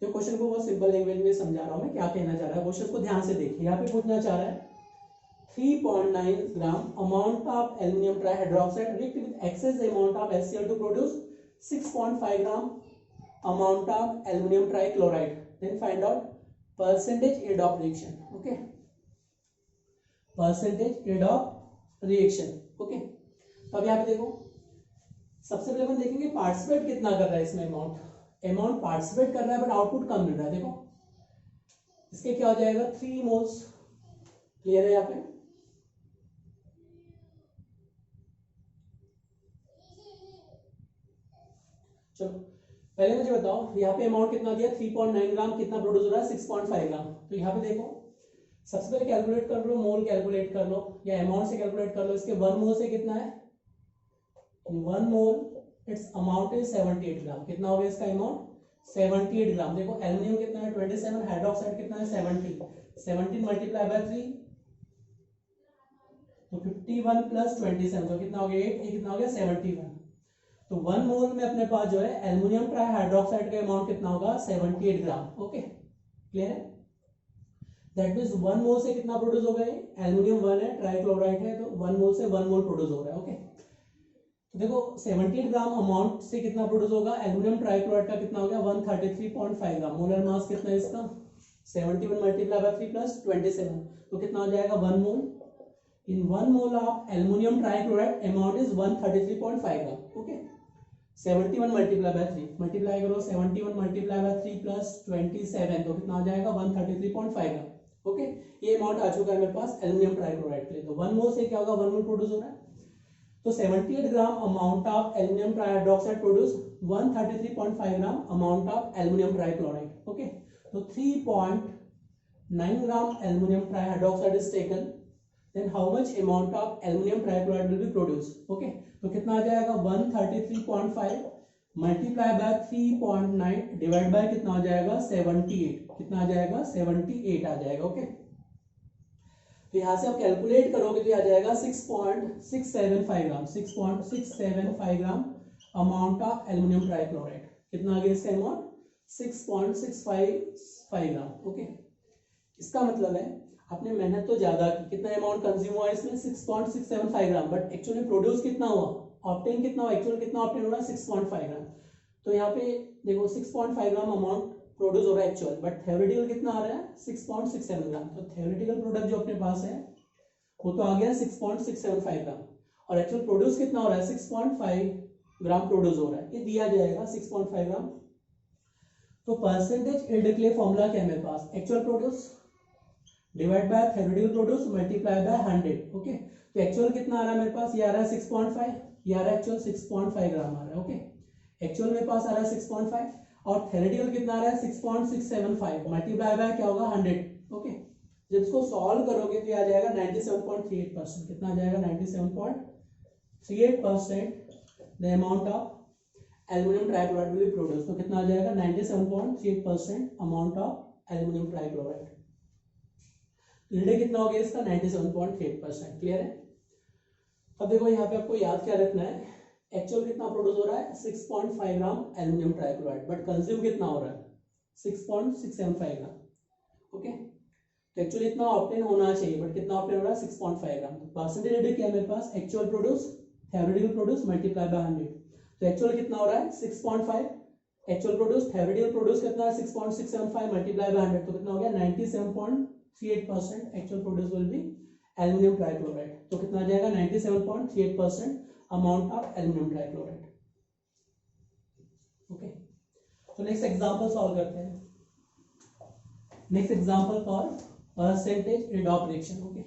तो क्वेश्चन को बहुत सिंपल लैंग्वेज में समझा रहा हूं मैं, क्या कहना चाह रहा है. क्वेश्चन को ध्यान से देखिए. यहाँ पे पूछना चाह रहा है 3.9 gram amount of aluminium trihydroxide react with excess amount of HCl to produce 6.5 gram amount of aluminum trichloride. Then find out percentage rate of reaction. Okay, percentage rate of reaction. Okay, तो अब यहाँ पे देखो, सबसे पहले अपन देखेंगे पार्टिसिपेट कितना कर रहा है इसमें. अमाउंट पार्टिसिपेट कर रहा है बट आउटपुट कम मिल रहा है. देखो इसके क्या हो जाएगा? 3 मोल्स. क्लियर है यहाँ पे? चलो पहले मुझे बताओ यहाँ पे अमाउंट कितना दिया? 3.9 ग्राम. कितना प्रोड्यूस हो रहा है? 6.5 ग्राम. तो यहाँ पे देखो सबसे पहले कैलकुलेट कर लो, मोल कैलकुलेट कर लो या अमाउंट से कैलकुलेट कर लो. इसके 1 मोल से कितना है? 1 मोल इट्स अमाउंट इज 78 ग्राम. कितना हो गया इसका अमाउंट? 78 ग्राम. देखो एल्युमिनियम कितना है? 27. हाइड्रोक्साइड कितना है? 70. 17 मल्टीप्लाई बाय 3 तो 51 प्लस 27 तो कितना हो गया? 8. ये कितना हो गया? 71. तो 1 मोल में अपने पास जो है एल्युमिनियम ट्राइहाइड्रोक्साइड का अमाउंट कितना होगा? 78 ग्राम. ओके क्लियर है? दैट मींस 1 मोल से कितना प्रोड्यूस हो गया? एल्युमिनियम 1 है, ट्राइक्लोराइड है, तो 1 मोल से 1 मोल प्रोड्यूस हो रहा है. ओके तो देखो 78 ग्राम अमाउंट से कितना प्रोड्यूस होगा? एल्युमिनियम ट्राइक्लोराइड का कितना हो गया? 133.5 ग्राम. मोलर मास कितना है इसका? 71 मल्टीप्लाई बाय 3 प्लस 27 तो कितना हो जाएगा? 1 मोल. इन 1 mole of aluminium trichloride amount is 133.5 gram. Okay 71 multiply by 3 multiply करो 71 मल्टीप्लाई बाय 3 प्लस 27 तो कितना हो जाएगा? 133.5 ग्राम. ओके ये अमाउंट आ चुका है मेरे पास एल्युमिनियम ट्राइक्लोराइड के लिए. तो 1 मोल से क्या होगा? 1 मोल प्रोड्यूस हो रहा है. तो 78 gram amount of aluminium trihydroxide produce 133.5 gram amount of aluminium trichloride. Okay तो 3.9 gram aluminium trihydroxide is taken. Then how much amount of aluminium trichloride will be produce? Okay तो कितना आ जाएगा? 133.5 मल्टीप्लाई बाय 3.9 डिवाइड बाय कितना हो जाएगा? 78. कितना आ जाएगा? 78 आ जाएगा. ओके तो यहां से आप कैलकुलेट करोगे तो आ जाएगा 6.675 ग्राम. 6.675 ग्राम अमाउंट ऑफ एल्युमिनियम ट्राइक्लोराइड. कितना आ गया इसका अमाउंट? 6.655 ग्राम. ओके इसका मतलब है आपने मेहनत तो ज्यादा की. कितना अमाउंट कंज्यूम हुआ इसमें? 6.675 ग्राम. बट एक्चुअली प्रोड्यूस कितना हुआ? ऑब्टेन कितना हुआ? एक्चुअल कितना ऑब्टेन हो रहा है? 6.5 ग्राम. तो यहाँ पे देखो 6.5 ग्राम अमाउंट प्रोड्यूस हो रहा है एक्चुअल, बट थ्योरेटिकल कितना आ रहा है? 6.67 ग्राम. तो थ्योरेटिकल प्रोडक्ट जो अपने पास है वो तो आ गया 6.675 ग्राम और एक्चुअल प्रोड्यूस कितना हो रहा है? 6.5 ग्राम प्रोड्यूस हो रहा है. ये दिया जाएगा 6.5 ग्राम. तो परसेंटेज यील्ड के लिए फॉर्मूला क्या है मेरे पास? Actual produce divide by theoretical produce multiply by 100. Okay तो एक्चुअल कितना आ रहा है मेरे पास? ये आ रहा है 6.5. ये आ रहा है एक्चुअल 6.5 ग्राम आ रहा है. ओके एक्चुअल मेरे पास आ रहा है 6.5 और थ्योरेटिकल कितना आ रहा है? 6.675 मल्टीप्लाई बाय क्या होगा? 100. ओके जब इसको सॉल्व करोगे तो ये आ जाएगा 97.38%. कितना आ जाएगा? 97.38% the amount of aluminium trichloride will be produce. तो कितना आ जाएगा? 97.38% amount of aluminium trichloride. Yield कितना हो गया इसका? 97.8%. क्लियर है? अब देखो यहाँ पे आपको याद क्या रखना है एक्चुअल कितना प्रोड्यूस हो रहा है 6.5 gram aluminium trichloride, but consume कितना हो रहा है 6.675 ग्राम। ओके, तो एक्चुअली इतना ऑब्टेन होना चाहिए, बट कितना ऑब्टेन हो रहा है 6.5 ग्राम। तो परसेंटेज रेट क्या है मेरे पास, actual produce theoretical produce multiply by 100। तो एक्चुअल कितना हो रहा है 6.5, एक्चुअल प्रोड्यूस थ्योरेटिकल प्रोड्यूस कितना है 6.675 मल्टीप्लाई बाय 100, तो कितना हो गया 97.38% actual produce will be aluminium trichloride. तो कितना आ जाएगा 97.38% amount of aluminium trichloride. Okay, तो नेक्स्ट एग्जांपल सॉल्व करते हैं। Next example for percentage redox reaction. Okay,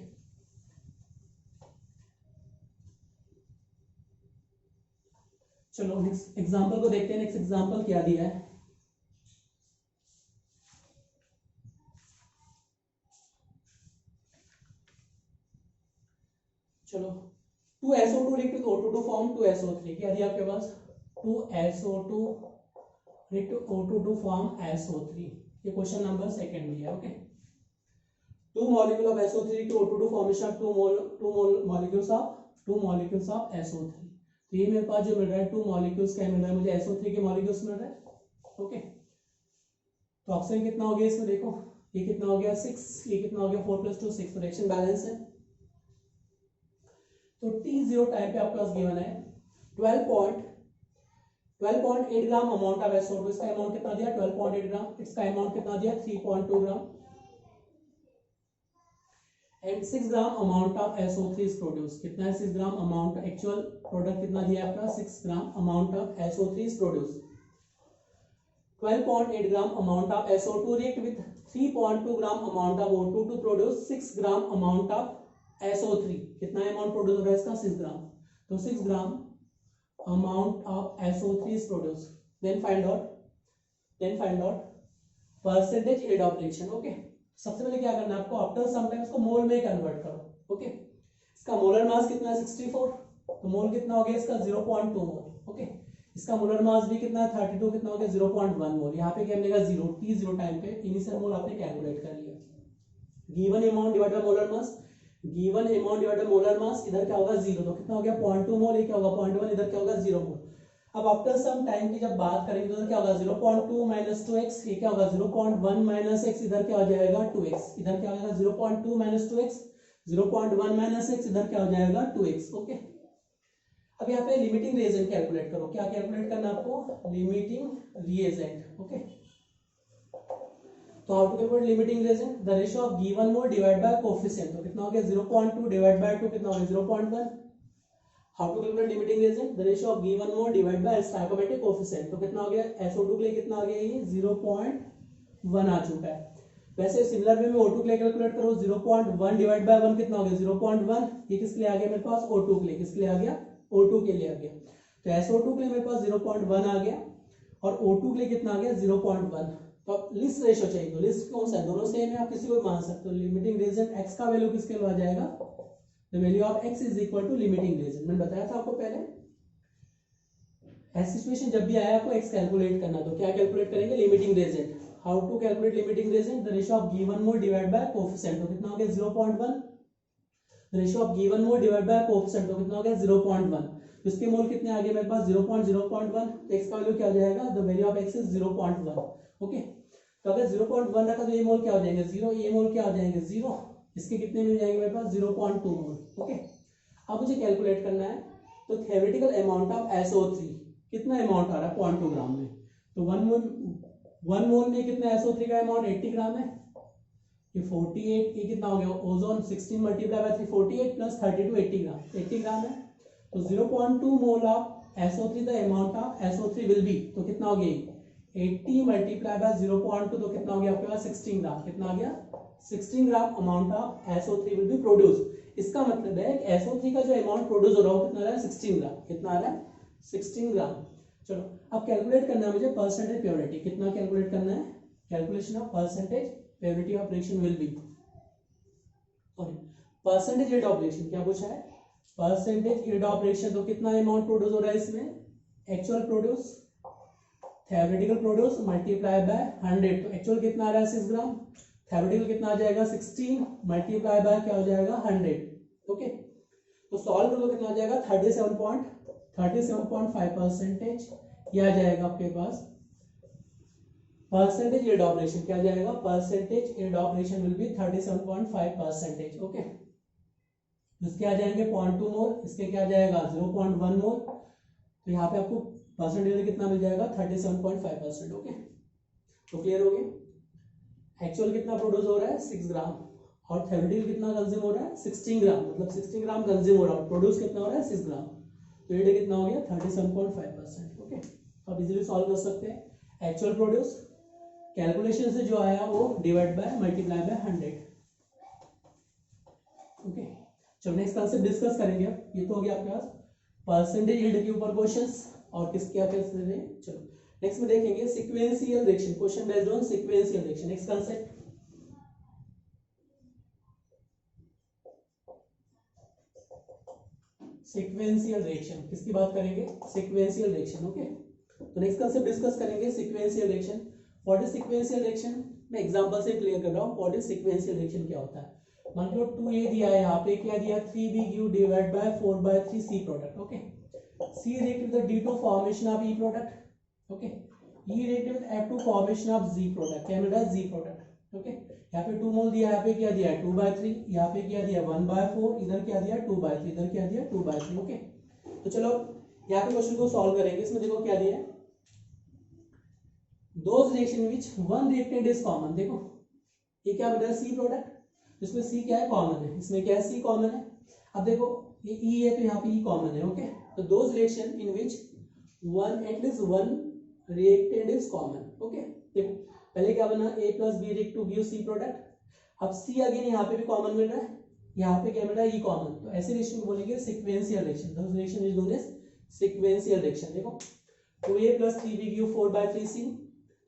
चलो नेक्स्ट एग्जांपल को देखते हैं। नेक्स्ट एग्जांपल क्या दिया है, चलो 2SO2 लिख टू O2 फॉर्म 2SO3, क्या दिया आपके पास 2SO2 लिख टू O2 फॉर्म SO3, ये क्वेश्चन नंबर सेकंड दिया। Okay, 2 molecule of SO3 to O2 formation of 2 molecules of SO3। तो ये मेरे पास जो मिल रहा है 2 molecules क्या मिल रहा है मुझे, SO3 के molecules मिल रहा है। ओके, तो ऑप्शन कितना हो गया इसमें, देखो ये कितना हो गया 6, ये कितना हो गया 4 + 2 6, रिएक्शन बैलेंस है। तो T0 टाइम पे आपके पास गिवन है 12.8 ग्राम अमाउंट ऑफ SO2, इसका अमाउंट कितना दिया 12.8 ग्राम, इसका अमाउंट कितना दिया 3.2 gram, and 6 gram amount of SO3 is produce, कितना है 6 ग्राम अमाउंट, एक्चुअल प्रोडक्ट कितना दिया आपका 6 gram amount of SO3 is produce. 12.8 gram amount of SO2 react with 3.2 gram amount of O2 to produce 6 gram amount of SO3, कितना अमाउंट प्रोड्यूस हो रहा है इसका 6 ग्राम, तो 6 gram amount of SO3 is produce. Then find out percentage redox reaction. Okay, सबसे पहले क्या करना है आपको, आफ्टर सम टाइम इसको मोल में कन्वर्ट करो। ओके, इसका मोलर मास कितना है 64, तो मोल कितना हो गया इसका 0.2 मोल। ओके, इसका मोलर मास भी कितना है 32, कितना हो गया 0.1 मोल। यहाँ पे क्या मिलेगा 0, T0 टाइम पे इनिशियल मोल आपने कैलकुलेट कर लिया। Given amount divided by molar mass, given amount divided molar mass, इधर क्या होगा 0, तो कितना हो गया 0.2 मोल, ये क्या होगा 0.1, इधर क्या होगा 0 मोल। अब आफ्टर सम टाइम की जब बात करेंगे तो क्या होगा 0.2 - 2x, ये क्या होगा 0.1 - x, इधर क्या हो जाएगा 2x, इधर क्या हो जाएगा 0.2 - 2x, 0.1 - x, इधर क्या हो जाएगा 2x। ओके, अब यहाँ पे लिमिटिंग रिएजेंट कैलकुलेट करो, क्या कैलकुलेट करना है आपको, लिमिटिंग रिएजेंट। ओके, तो how to calculate limiting reagent, the ratio of given mole divide by coefficient, तो कितना हो गया 0.2 डिवाइड बाय 2, कितना हो गया 0.1। How to calculate limiting reagent, the ratio of given mole divide by stoichiometric coefficient, तो कितना हो गया SO2 के लिए कितना आ गया ये 0.1 आ चुका है। वैसे सिमिलर वे में O2 के लिए कैलकुलेट करो, 0.1 डिवाइड बाय 1 कितना हो गया 0.1, ये किसके लिए आ गया मेरे पास O2 के लिए, किसके लिए आ गया O2 के लिए आ गया। तो SO2 के लिए मेरे पास 0.1 आ गया और O2 के लिए कितना आ गया 0.1। तो अब लिस्ट रेशियो चाहिए, तो लिस्ट कौन सा है, दोनों सेम है, आप किसी को भी मान सकते हो। लिमिटिंग रिएजेंट x का वैल्यू किसके लिए आ जाएगा, the value of x is equal to limiting reagent. मैंने बताया था आपको पहले, ऐसी सिचुएशन जब भी आया आपको x कैलकुलेट करना, तो क्या कैलकुलेट करेंगे limiting reagent. How to calculate limiting reagent, the ratio of given mole divide by coefficient, तो कितना हो गया 0.1, the ratio of given mole divide by coefficient, तो कितना हो गया 0.1, तो इसके मोल कितने आ गए मेरे पास 0.0.1, तो x का वैल्यू क्या हो जाएगा, the value of x is 0.1। Okay, तो अगर 0.1 रखा तो ये मोल क्या हो जाएंगे 0, ये मोल क्या हो जाएंगे 0, इसके कितने मिल जाएंगे मेरे पास 0.2 मोल। ओके, अब मुझे कैलकुलेट करना है, तो थ्योरेटिकल अमाउंट ऑफ SO3 कितना अमाउंट आ रहा है 0.2 ग्राम में, तो 1 मोल में कितना SO3 का अमाउंट 80 ग्राम है, ये 48, ये कितना हो गया ओजोन 16 मल्टीप्लाई बाय 3 48 प्लस 32 80 ग्राम, 80 ग्राम है। तो 0.2 mole of SO3 the amount of SO3 will be, तो कितना हो गया 80 मल्टीप्लाई बाय 0.2, तो कितना हो गया आपके पास 16 ग्राम, कितना आ गया 16 gram amount of SO3 will be produce. इसका मतलब है कि SO3 का जो अमाउंट प्रोड्यूस हो रहा है कितना आ रहा है 16 ग्राम, कितना आ रहा है 16 ग्राम। चलो अब कैलकुलेट करना है मुझे परसेंटेज प्योरिटी, कितना कैलकुलेट करना है, calculation of percentage purity of reaction will B, sorry percentage rate of reaction, क्या पूछा है परसेंटेज रेट ऑफ रिएक्शन, तो कितना अमाउंट प्रोड्यूस हो रहा है इसमें, actual produce theoretical produce multiply by 100, तो एक्चुअल कितना आ रहा है 6 ग्राम, थ्योरेटिकल कितना आ जाएगा 16 मल्टीप्लाई बाय क्या हो जाएगा 100। ओके, तो सॉल्व कर लो कितना आ जाएगा 37.5%, यह आ जाएगा आपके पास परसेंटेज यील्ड ऑफ रिएक्शन, क्या जाएगा, percentage yield of reaction will B 37.5%। Okay, इसके आ जाएंगे 0.2 मोल, इसके क्या जाएगा 0.1 मोल, तो यहाँ पे आपको परसेंटेज कितना मिल जाएगा 37.5%। ओके, तो क्लियर हो गया। एक्चुअल कितना प्रोड्यूस हो रहा है 6 ग्राम, और थेरेटिकल कितना कंज्यूम हो रहा है 16 ग्राम, मतलब 16 ग्राम कंज्यूम हो रहा है, प्रोड्यूस कितना हो रहा है 6 ग्राम, तो ये कितना हो गया 37.5%। ओके, अब इजीली सॉल्व कर सकते हैं। एक्चुअल प्रोड्यूस कैलकुलेशन से जो आया वो divide by multiply by 100। Okay, चलो नेक्स्ट कॉन्सेप्ट डिस्कस करेंगे। ये तो हो गया आपके पास परसेंटेज यील्ड के ऊपर क्वेश्चंस, और किस क्या कैसे हैं। चलो नेक्स्ट में देखेंगे sequential reaction, question based on sequential reaction. Next concept sequential reaction, किसकी बात करेंगे, सीक्वेंशियल रिएक्शन। ओके, तो नेक्स्ट कॉन्सेप्ट डिस्कस करेंगे sequential reaction. What is sequential reaction, मैं एग्जांपल से क्लियर कर रहा हूं व्हाट इज सीक्वेंशियल रिएक्शन क्या होता है। मान लो 2a दिया है, यहाँ पे क्या दिया 3bq divide by 4/3 c product. Okay, c reacted with the d2 formation of e product. Okay, e reacted with f2 formation of z product, क्या मिल रहा है z प्रोडक्ट। ओके, यहाँ पे 2 मोल दिया, यहाँ पे क्या दिया है 2/3, यहाँ पे क्या दिया 1/4, इधर क्या दिया 2/3, इधर क्या दिया 2/3। ओके, तो चलो यहाँ पे क्वेश्चन को सॉल्व करेंगे। इसमें देखो क्या दिया है, those reaction which one reactant is common. देखो ये क्या बन रहा है सी प्रोडक्ट, इसमें सी क्या है कॉमन है, इसमें क्या है सी कॉमन है। अब देखो ये ई है तो यहाँ पे ई कॉमन है। ओके, तो those reaction in which one at least one reactant is common. Okay, देखो पहले क्या बना a plus B react to give C product, अब सी अगेन यहाँ पे भी कॉमन मिल रहा है, यहाँ पे क्या मिल रहा है ई कॉमन, तो ऐसे रिएक्शन को बोलेंगे sequential reaction. Those reaction is known as sequential reaction. देखो 2a plus 3b give 4/3c,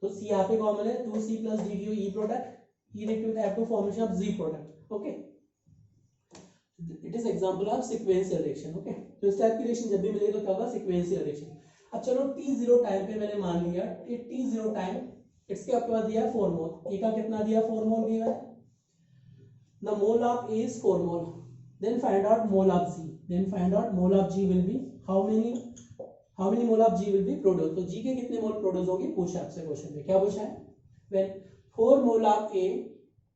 तो c यहाँ पे कॉमन है, 2c plus d give e product, e react with f2 formation of z product. Okay, it is example of sequential reaction. Okay, तो इस टाइप की रिएक्शन जब भी मिलेगी तो क्या होगा सीक्वेंशियल रिएक्शन। अब चलो t0 टाइम पे मैंने मान लिया t0 टाइम इसके आपके पास दिया 4 मोल, a का कितना दिया 4 मोल गिवन है, the mole of a is 4 mole, then find out mole of g, then find out mole of g will be how many mole of g will be produced। तो g के कितने मोल प्रोड्यूस होंगे पूछा आपसे क्वेश्चन में, क्या पूछा है, when 4 mole of a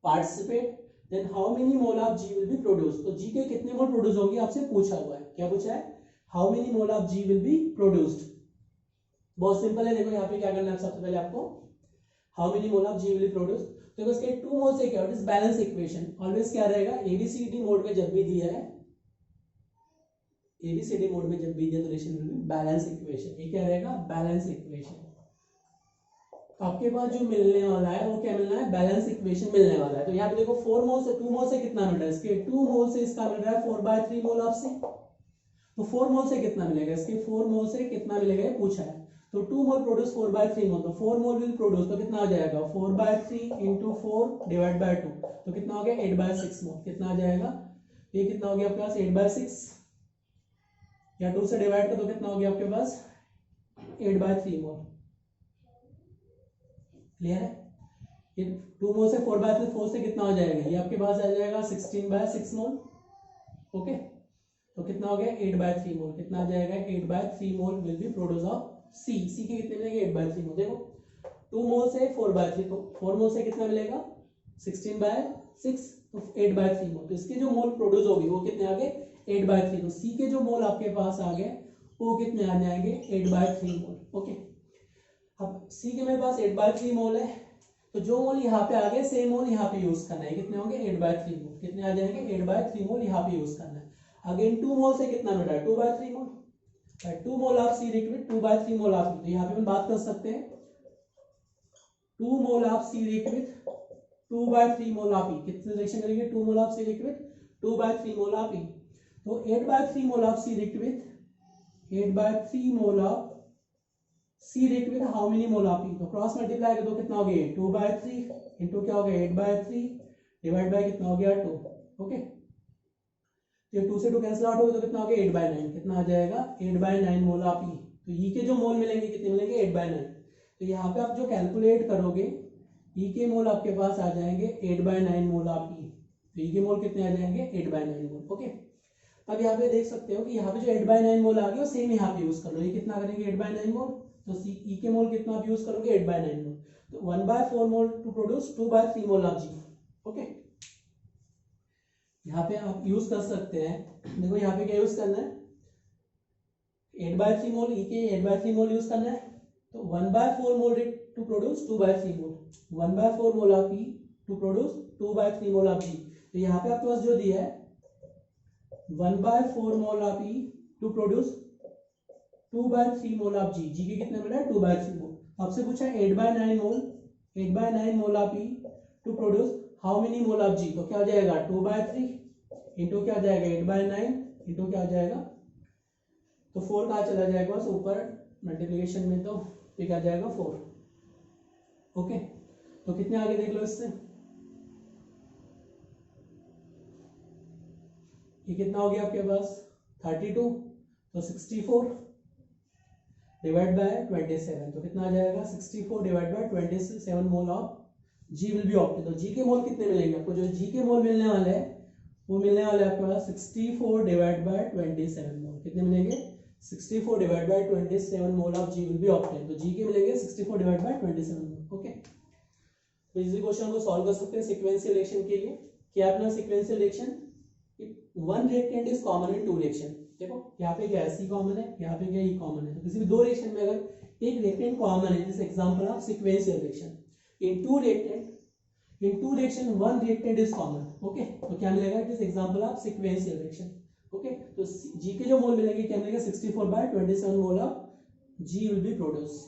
participate then how many mole of g will be produced। तो g के कितने मोल प्रोड्यूस होंगे आपसे पूछा हुआ है, क्या पूछा है, how many mole of g will be produced। बहुत सिंपल है, देखो यहाँ पे क्या करना है, सबसे पहले आपको how many mole of g will be produced, तो इसके 2 मोल से क्या होता है बैलेंस इक्वेशन, ऑलवेज क्या रहेगा एबीसीडी मोड में जब भी दिया है, एबीसीडी मोड में जब भी दिया तो relation will be balance equation, ये क्या रहेगा बैलेंस इक्वेशन। तो आपके पास जो मिलने वाला है वो क्या मिलना है, बैलेंस इक्वेशन मिलने वाला है। तो यहाँ पे देखो 4 मोल से 2 मोल से कितना मिल रहा है, इसके 2 मोल से इसका मिल रहा है 4/3 मोल ऑफ सी, तो 4 मोल से कितना मिलेगा, इसके 4 मोल से कितना मिलेगा ये पूछा है, तो 2 मोल प्रोड्यूस 4/3 मोल, तो 4 मोल विल प्रोड्यूस, तो कितना आ जाएगा 4/3 इंटू 4 डिवाइड बाय 2, तो कितना हो गया 8/6 मोल, कितना आ जाएगा, ये कितना हो गया आपके पास 8/6, या 2 से डिवाइड कर तो कितना हो गया आपके पास 8/3 मोल। क्लियर है, ये 2 मोल से 4/3, 4 से कितना हो जाएगा, ये आपके पास आ जाएगा 16/6 मोल। ओके, तो कितना हो गया 8/3 मोल, कितना आ जाएगा 8/3 मोल will be produce of C, C के कितने मिलेंगे 8/3 मोल। देखो 2 मोल से 4/3, तो 4 मोल से कितना मिलेगा 16/6, तो 8/3 मोल, तो इसके जो मोल प्रोड्यूस होगी वो कितने आ गए 8/3, तो सी के जो मोल आपके पास आ गए वो कितने आ जाएंगे 8/3 मोल। ओके, अब सी के मेरे पास 8/3 मोल है, तो जो मोल यहाँ पे आ गए सेम मोल यहाँ पे यूज करना है, कितने होंगे 8/3 मोल, कितने आ जाएंगे 8/3 मोल यहाँ पे यूज करना है। अगेन 2 मोल से कितना मिल रहा है 2/3 mole, 2 mole of C react 2/3 mole of, तो यहाँ पे हम बात कर सकते हैं 2 mole of C react 2/3 mole of E, कितने रिएक्शन करेंगे 2 mole of C react 2/3 mole of E, तो 8/3 mole of C react 8/3 mole of C react with how many mole of E, तो क्रॉस मल्टीप्लाई कर दो कितना हो गया 2/3 इंटू क्या हो गया 8/3 डिवाइड बाय कितना हो गया 2। ओके, ये 2 से 2 कैंसिल आउट होगा तो कितना हो गया 8/9, कितना आ जाएगा 8/9 मोल ऑफ ई, तो ई के जो मोल मिलेंगे कितने मिलेंगे 8/9, तो यहाँ पे आप जो कैलकुलेट करोगे ई के मोल आपके पास आ जाएंगे 8/9 मोल ऑफ ई, तो ई के मोल कितने आ जाएंगे 8/9 मोल। ओके, अब यहाँ पे देख सकते हो कि यहाँ पे जो 8/9 मोल आ गया वो सेम यहाँ पे यूज कर लो। ये कितना करेंगे 8/9 मोल, तो सी ई के मोल कितना आप यूज करोगे 8/9 मोल, तो 1/4 mole to produce 2/3 mole of G. Okay, यहाँ पे आप यूज कर सकते हैं, देखो यहाँ पे क्या यूज करना है 8/3 मोल ई के 8/3 मोल यूज करना है, तो 1/4 mole to produce 2/3 mole, 1/4 mole of E to produce 2/3 mole of G. तो यहाँ पे आपके पास जो दिया है 1/4 mole of E to produce 2/3 mole of G. G के कितने मिला है 2/3 मोल। आपसे पूछा है 8/9 mole, 8/9 mole of E to produce how many mole of G, तो क्या हो जाएगा 2/3 इंटू क्या हो जाएगा 8/9 इंटू क्या हो जाएगा, तो 4 कहाँ चला जाएगा बस ऊपर मल्टीप्लिकेशन में, तो ये क्या जाएगा 4। ओके, तो कितने आगे देख लो इससे, ये कितना हो गया आपके पास 32, तो 64 डिवाइड बाय 27, तो कितना आ जाएगा 64 divide by 27 mole of G will be obtain. तो जी के मोल कितने मिलेंगे आपको, जो जी के मोल मिलने वाले हैं वो मिलने वाले आपके पास 64 डिवाइड बाय 27 मोल, कितने मिलेंगे 64 divide by 27 mole of G will be obtain. तो जी के मिलेंगे 64 डिवाइड बाय 27 मोल। ओके, तो इसी क्वेश्चन को सॉल्व कर सकते हैं सिक्वेंशियल रिएक्शन के लिए। क्या अपना sequential reaction, one reactant is common in two reaction. देखो यहाँ पे क्या सी कॉमन है, यहाँ पे क्या ई कॉमन है, तो किसी भी दो रिएक्शन में अगर एक रिएक्टेंट कॉमन है, जैसे example of sequential reaction, in two reaction one reactant is common. Okay, तो क्या मिलेगा, it is example of sequential reaction. Okay, तो जी के जो मोल मिलेंगे क्या मिलेगा 64/27 mole of G will be produce.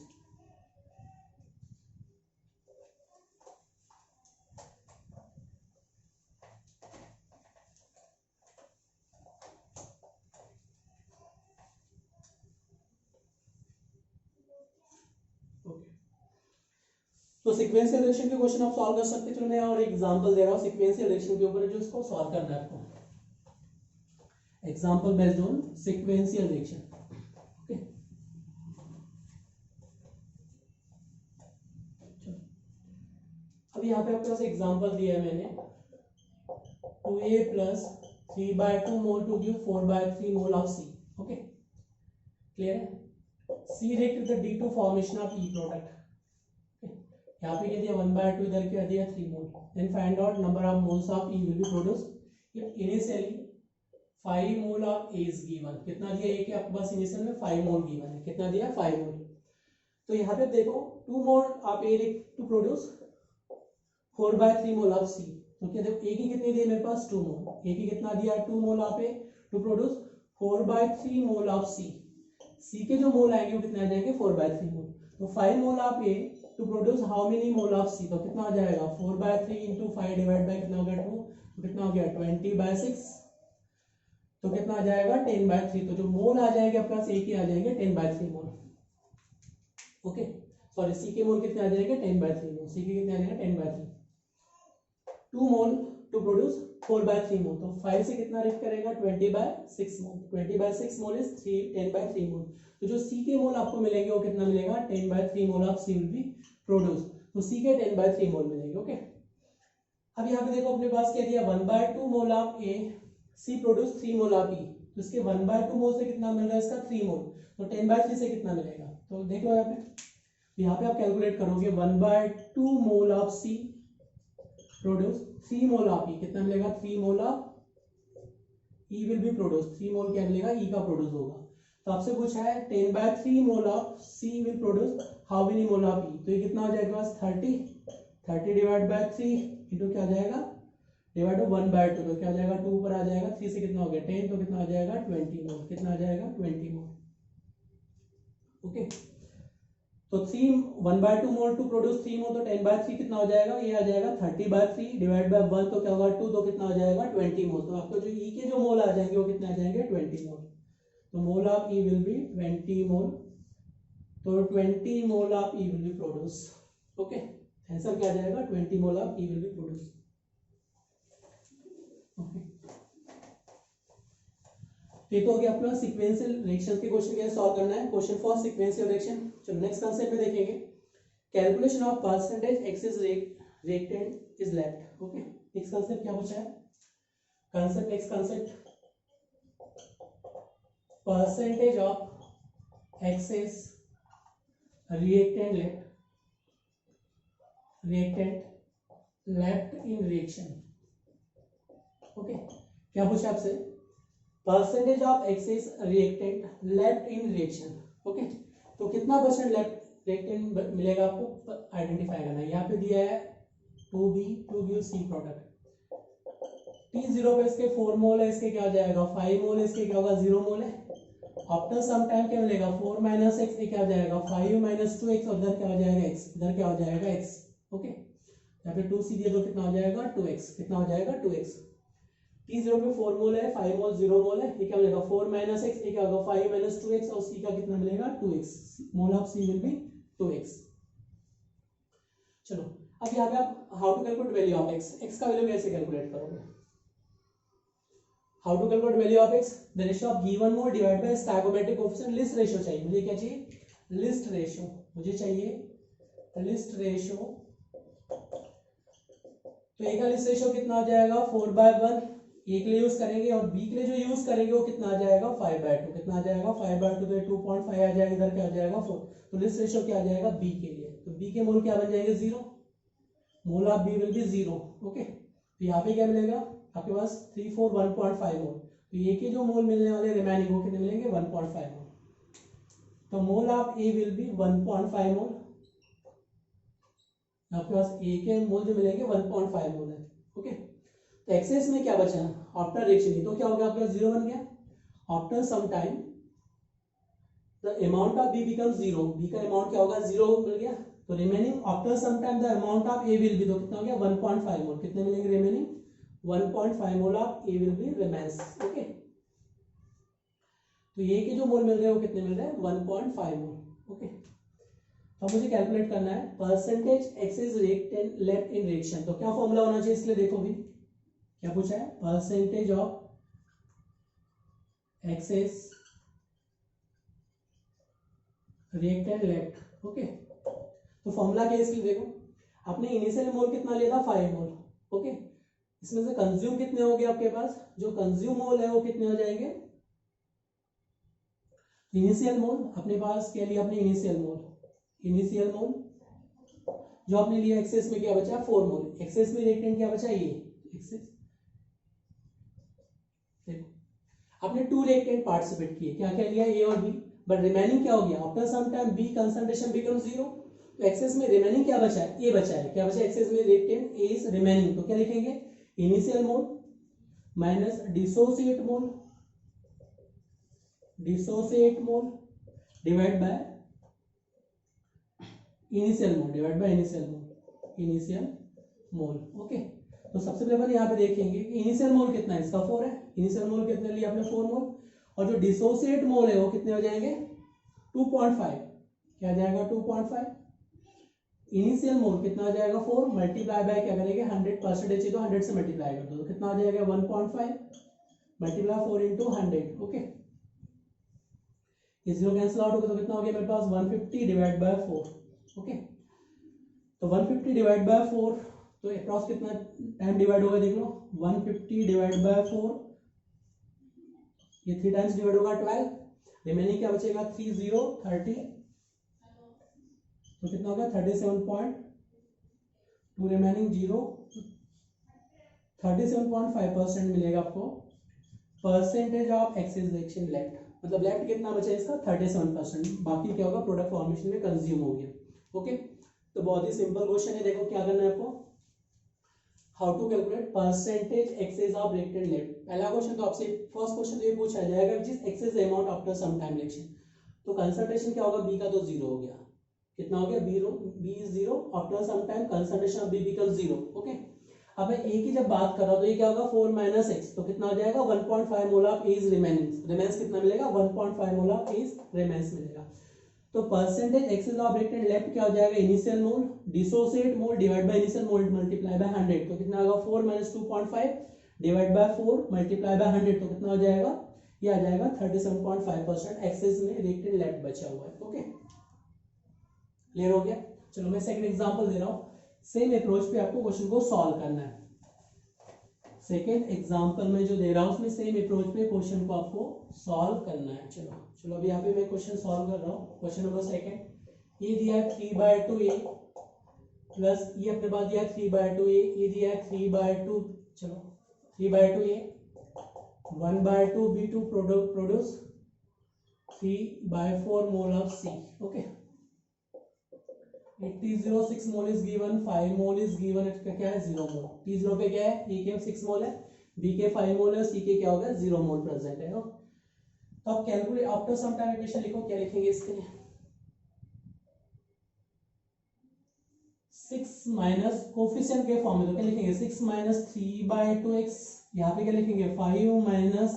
तो सिक्वेंशियल रिएक्शन के क्वेश्चन आप सॉल्व कर सकते हैं। चलो मैं और एग्जांपल दे रहा हूं सिक्वेंशियल रिएक्शन के ऊपर, जो इसको सॉल्व करना है आपको। Example based on sequential reaction. Okay, अब यहाँ पे आपके पास एग्जांपल दिया है मैंने, 2a plus 3/2 mole to give 4/3 mole of C. Okay, clear है। C react with the D2 formation of E product. यहाँ पे क्या दिया 1/2, इधर क्या दिया 3 mole. Then find out number of moles of E will be produce if initially 5 mole of A is given. कितना दिया ए के आपके पास इनिशियल में 5 मोल गिवन है, कितना दिया 5 मोल। तो यहाँ पे देखो 2 mole of A to produce 4/3 mole of C. तो क्या देखो ए की कितनी दी मेरे पास 2 मोल, ए की कितना दिया 2 mole of A to produce 4/3 mole of C. C के जो मोल आएंगे वो कितने आ जाएंगे 4/3 मोल। तो 5 mole of A to produce how many mole of C, तो कितना हो जाएगा 4/3 इंटू 5 डिवाइड बाय कितना हो गया 2, तो कितना हो गया 20/6, तो कितना आ जाएगा 10/3। तो जो मोल आ जाएंगे आपके पास ए के आ जाएंगे 10/3 मोल। ओके, सॉरी सी के मोल कितने आ जाएंगे 10/3 मोल, सी के कितने आ जाएंगे 10/3। 2 मोल टू प्रोड्यूस 4/3 मोल, तो 5 से कितना रिएक्ट करेगा 20/6 मोल, 20/6 मोल इज 10/3 मोल। तो जो सी के मोल आपको मिलेंगे वो कितना मिलेगा 10/3 mole of C will be produce. तो सी के 10/3 मोल मिलेंगे। ओके, अब यहाँ पे देखो अपने पास क्या दिया 1/2 mole of A, C produce 3 mole of E, तो इसके 1/2 मोल से कितना मिल रहा है इसका 3 मोल, तो 10/3 से कितना मिलेगा, तो देख लो यहाँ पे आप कैलकुलेट करोगे 1/2 mole of C produce 3 mole of E, कितना मिलेगा 3 mole of E will be produce, 3 mole क्या मिलेगा ई का प्रोड्यूस होगा। तो आपसे पूछा है 10/3 mole of C will produce how many mole of E, तो ये कितना हो जाएगा 30 डिवाइड बाय 3 इंटू क्या आ जाएगा डिवाइड बाय 1/2, तो क्या आ जाएगा 2 ऊपर आ जाएगा, 3 से कितना हो गया 10, तो कितना आ जाएगा 20 मोल, कितना आ जाएगा 20 मोल। ओके, तो 1/2 मोल टू प्रोड्यूस 3 मोल, तो 10/3 कितना हो जाएगा, ये आ जाएगा 30/3 डिवाइड बाय 1, तो क्या होगा 2, तो कितना हो जाएगा 20 मोल। तो आपको जो ई के जो मोल आ जाएंगे वो कितने आ जाएंगे 20 मोल। तो मोल ऑफ ई विल बी 20 मोल, तो 20 मोल of E will be produce. Okay, answer क्या आ जाएगा 20 मोल of E will be produce. ये तो हो गया अपना सीक्वेंशियल रिएक्शन के क्वेश्चन कैसे सॉल्व करना है, क्वेश्चन फॉर सीक्वेंशियल रिएक्शन। चलो नेक्स्ट कांसेप्ट में देखेंगे, calculation of percentage axis reactant is left. Okay, next concept क्या पूछा है, concept next concept percentage of excess reactant left in reaction. Okay, क्या पूछा आपसे? Percentage of excess reactant left in reaction. Okay, तो कितना परसेंट लेफ्ट रिएक्टेंट मिलेगा आपको आइडेंटिफाई करना है। यहाँ पे दिया है 2B 2BC प्रोडक्ट, T0 पे इसके 4 मोल है, इसके क्या हो जाएगा 5 मोल, इसके क्या होगा 0 मोल है। आफ्टर सम टाइम क्या मिलेगा 4 माइनस एक्स, ये क्या हो जाएगा 5 माइनस 2x, और इधर क्या हो जाएगा x, इधर क्या हो जाएगा x। ओके, यहाँ पे 2 सी दिया तो कितना हो जाएगा 2x, कितना हो जाएगा 2x। T0 पे 4 मोल है, 5 मोल 0 मोल है, ये क्या मिलेगा 4 माइनस एक्स, ये क्या होगा 5 माइनस 2x, और c का कितना मिलेगा 2x, mole of c will be 2x। चलो अब यहाँ पे आप how to calculate value of x का वैल्यू कैसे कैलकुलेट करोगे? How to calculate value of x, the ratio of given mole divide by stoichiometric coefficient. Least ratio चाहिए मुझे, क्या चाहिए? लिस्ट रेशियो मुझे चाहिए, लिस्ट रेशियो। तो a का लिस्ट रेशियो कितना आ जाएगा 4/1, a के लिए यूज करेंगे, और b के लिए जो यूज करेंगे वो कितना आ जाएगा 5/2, कितना आ जाएगा 5/2, तो 2.5 आ जाएगा, इधर क्या आ जाएगा 4, तो लिस्ट रेशियो क्या आ जाएगा b के लिए, तो b के मोल क्या बन जाएंगे 0, mole of b will be 0। Okay, तो यहाँ पे क्या मिलेगा आपके पास 3 4 1.5 मोल, तो ए के जो मोल मिलने वाले रिमेनिंग वो कितने मिलेंगे 1.5 मोल, तो मोल ऑफ ए विल बी 1.5 मोल। आपके पास ए के मोल जो मिलेंगे 1.5 मोल है। ओके, तो एक्सेस में क्या बचा आफ्टर रिएक्शन, तो क्या हो गया आपके पास 0 बन गया। After some time the amount of B become 0, B का अमाउंट क्या होगा 0 मिल गया, तो remaining after some time the amount of A will be, तो कितना हो गया 1.5 मोल, कितने मिलेंगे remaining 1.5 mole of A will be remains. Okay, तो ए के जो मोल मिल रहे हैं वो कितने मिल रहे हैं 1.5 मोल। ओके, तो मुझे कैलकुलेट करना है percentage excess reactant left in reaction, तो क्या फॉर्मूला होना चाहिए इसके लिए? देखो भी क्या पूछा है, percentage of excess reactant left. Okay, तो फॉर्मूला क्या है इसके लिए? देखो आपने इनिशियल मोल कितना लिया था 5 मोल। ओके, इसमें से कंज्यूम कितने हो गए आपके पास, जो कंज्यूम मोल है वो कितने हो जाएंगे, इनिशियल मोल अपने पास क्या लिया आपने इनिशियल मोल जो आपने लिया, एक्सेस में क्या बचा 4 मोल, एक्सेस में रिएक्टेंट क्या बचा ये एक्सेस। देखो आपने 2 रिएक्टेंट पार्टिसिपेट किए, क्या क्या लिया ए और बी, बट रिमेनिंग क्या हो गया after some time B concentration become 0, तो एक्सेस में रिमेनिंग क्या बचा है ए बचा है, क्या बचा एक्सेस में रिएक्टेंट ए इज रिमेनिंग, तो क्या लिखेंगे initial mole minus dissociate mole divide by initial mole. Okay, तो सबसे पहले यहाँ पे देखेंगे कि इनिशियल मोल कितना है, इसका 4 है, इनिशियल मोल कितने लिया आपने 4 मोल, और जो डिसोसिएट मोल है वो कितने हो जाएंगे 2.5, क्या आ जाएगा 2.5, इनिशियल मोल कितना आ जाएगा 4 मल्टीप्लाई बाय क्या करेंगे 100% चाहिए तो 100 से मल्टीप्लाई कर दो, तो कितना आ जाएगा 1.5 मल्टीप्लाई 4 इंटू 100। ओके, ये 0 कैंसिल आउट होगा तो कितना हो गया मेरे पास 150 डिवाइड बाय 4। ओके, तो 150 डिवाइड बाय 4, तो अप्रॉक्स कितना टाइम डिवाइड होगा देख लो, 150 डिवाइड बाय 4, ये 3 टाइम्स डिवाइड होगा 12, रिमेनिंग क्या बचेगा 30 30, तो कितना होगा 37.2, रिमेनिंग 0, 37.5% मिलेगा आपको percentage of excess reaction left, मतलब लेफ्ट कितना बचा इसका 37%, बाकी क्या होगा प्रोडक्ट फॉर्मेशन में कंज्यूम हो गया। ओके, तो बहुत ही सिंपल क्वेश्चन है, देखो क्या करना है आपको, how to calculate percentage excess of reactant left. पहला क्वेश्चन तो आपसे फर्स्ट क्वेश्चन ये पूछा जाएगा which is excess amount after some time reaction, तो कंसंट्रेशन क्या होगा बी का तो 0 हो गया, कितना हो गया B is 0, after some time concentration of B become 0। Okay, अब मैं ए की जब बात कर रहा हूं तो ये क्या होगा 4 माइनस एक्स, तो कितना हो जाएगा 1.5 mole of A is remains कितना मिलेगा 1.5 mole of A is remains मिलेगा। तो percentage excess of reactant left क्या हो जाएगा initial mole dissociate mole divide by initial mole multiply by 100, तो कितना होगा 4 minus 2.5 divide by 4 multiply by 100, तो कितना हो जाएगा ये आ जाएगा 37.5% एक्सेस में रिएक्टेंट लेफ्ट बचा हुआ है। ओके, क्लियर हो गया। चलो मैं सेकंड एग्जांपल दे रहा हूं, सेम अप्रोच पे आपको क्वेश्चन को सॉल्व करना है। सेकेंड एग्जाम्पल में जो दे रहा हूँ उसमें सेम अप्रोच पे क्वेश्चन को आपको सॉल्व करना है। चलो अभी यहाँ पे मैं क्वेश्चन सॉल्व कर रहा हूँ। क्वेश्चन नंबर सेकेंड, ये दिया है 3/2a प्लस ये अपने पास दिया है 3/2a, ये दिया है 3/2, चलो 3/2a 1/2 B2 produce 3/4 mole of C। Okay, 80 mole is given, 5 mole is given, इसका क्या है 0 मोल। T0 पे क्या है, ए के 6 मोल है, बी के 5 मोल है, सी के क्या होगा 0 मोल प्रेजेंट है। तो आप calculate after some time equation लिखो, क्या लिखेंगे इसके लिए, 6 माइनस कोफिशिएंट के फॉर्म में, तो क्या लिखेंगे 6 माइनस 3/2x, यहाँ पे क्या लिखेंगे 5 माइनस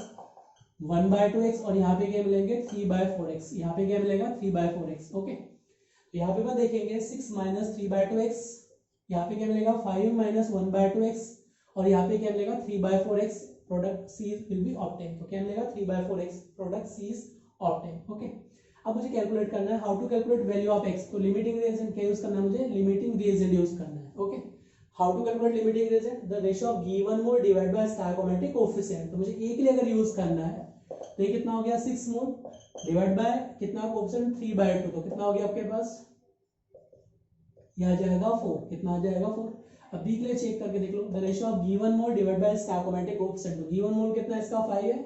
1/2x, और यहाँ पे क्या मिलेंगे 3/4x, यहाँ पे क्या मिलेगा 3/4x। ओके, तो यहाँ पे मैं देखेंगे 6 माइनस 3/2x, यहाँ पे क्या मिलेगा 5 माइनस 1/2x, और यहाँ पे क्या मिलेगा 3/4x, product C will be obtain. तो क्या मिलेगा 3/4x, product C is obtain. Okay, अब मुझे कैलकुलेट करना है how to calculate value of x। तो लिमिटिंग रिएजेंट क्या यूज करना है, मुझे लिमिटिंग रिएजेंट यूज करना है। Okay, how to calculate limiting reagent, the ratio of given mole divide by stoichiometric coefficient. तो मुझे एक लिए अगर यूज करना है तो ये कितना हो गया 6 मोल डिवाइड बाय कितना कोएफिशिएंट 3/2, तो कितना हो गया आपके पास, यह आ जाएगा 4, कितना आ जाएगा 4। अब बी के लिए चेक करके देख लो, the ratio of given mole divide by stoichiometric coefficient. तो गिवन मोल कितना है इसका 5 है,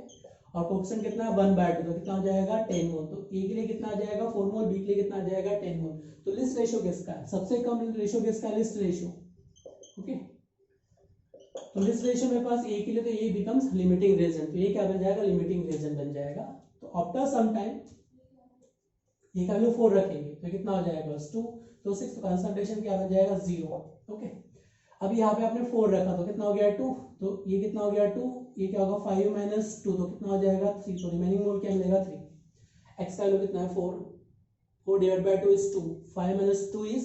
और कोएफिशिएंट कितना है 1/2, तो कितना हो जाएगा 10 मोल। तो ए के लिए कितना आ जाएगा 4 मोल, बी के लिए कितना आ जाएगा 10 मोल। तो लिस्ट रेशियो किसका है, सबसे कम रेशियो किसका है, लिस्ट रेशियो। ओके, तो लिस्ट रेशियो मेरे पास ए के लिए, तो ये बिकम्स लिमिटिंग रिएजेंट, तो ये क्या बन जाएगा लिमिटिंग रिएजेंट बन जाएगा। तो आफ्टर सम टाइम ये का वैल्यू 4 रखेंगे तो कितना हो जाएगा 2, तो 6 कंसंट्रेशन क्या बन जाएगा 0। ओके, अब यहाँ पे आपने 4 रखा तो कितना हो गया 2, तो ये कितना हो गया 2, ये क्या होगा 5 माइनस 2, तो कितना हो जाएगा 3, तो रिमेनिंग मोल क्या मिलेगा 3। एक्स का वैल्यू कितना है 4 divide by 2 is 2, 5 minus 2 is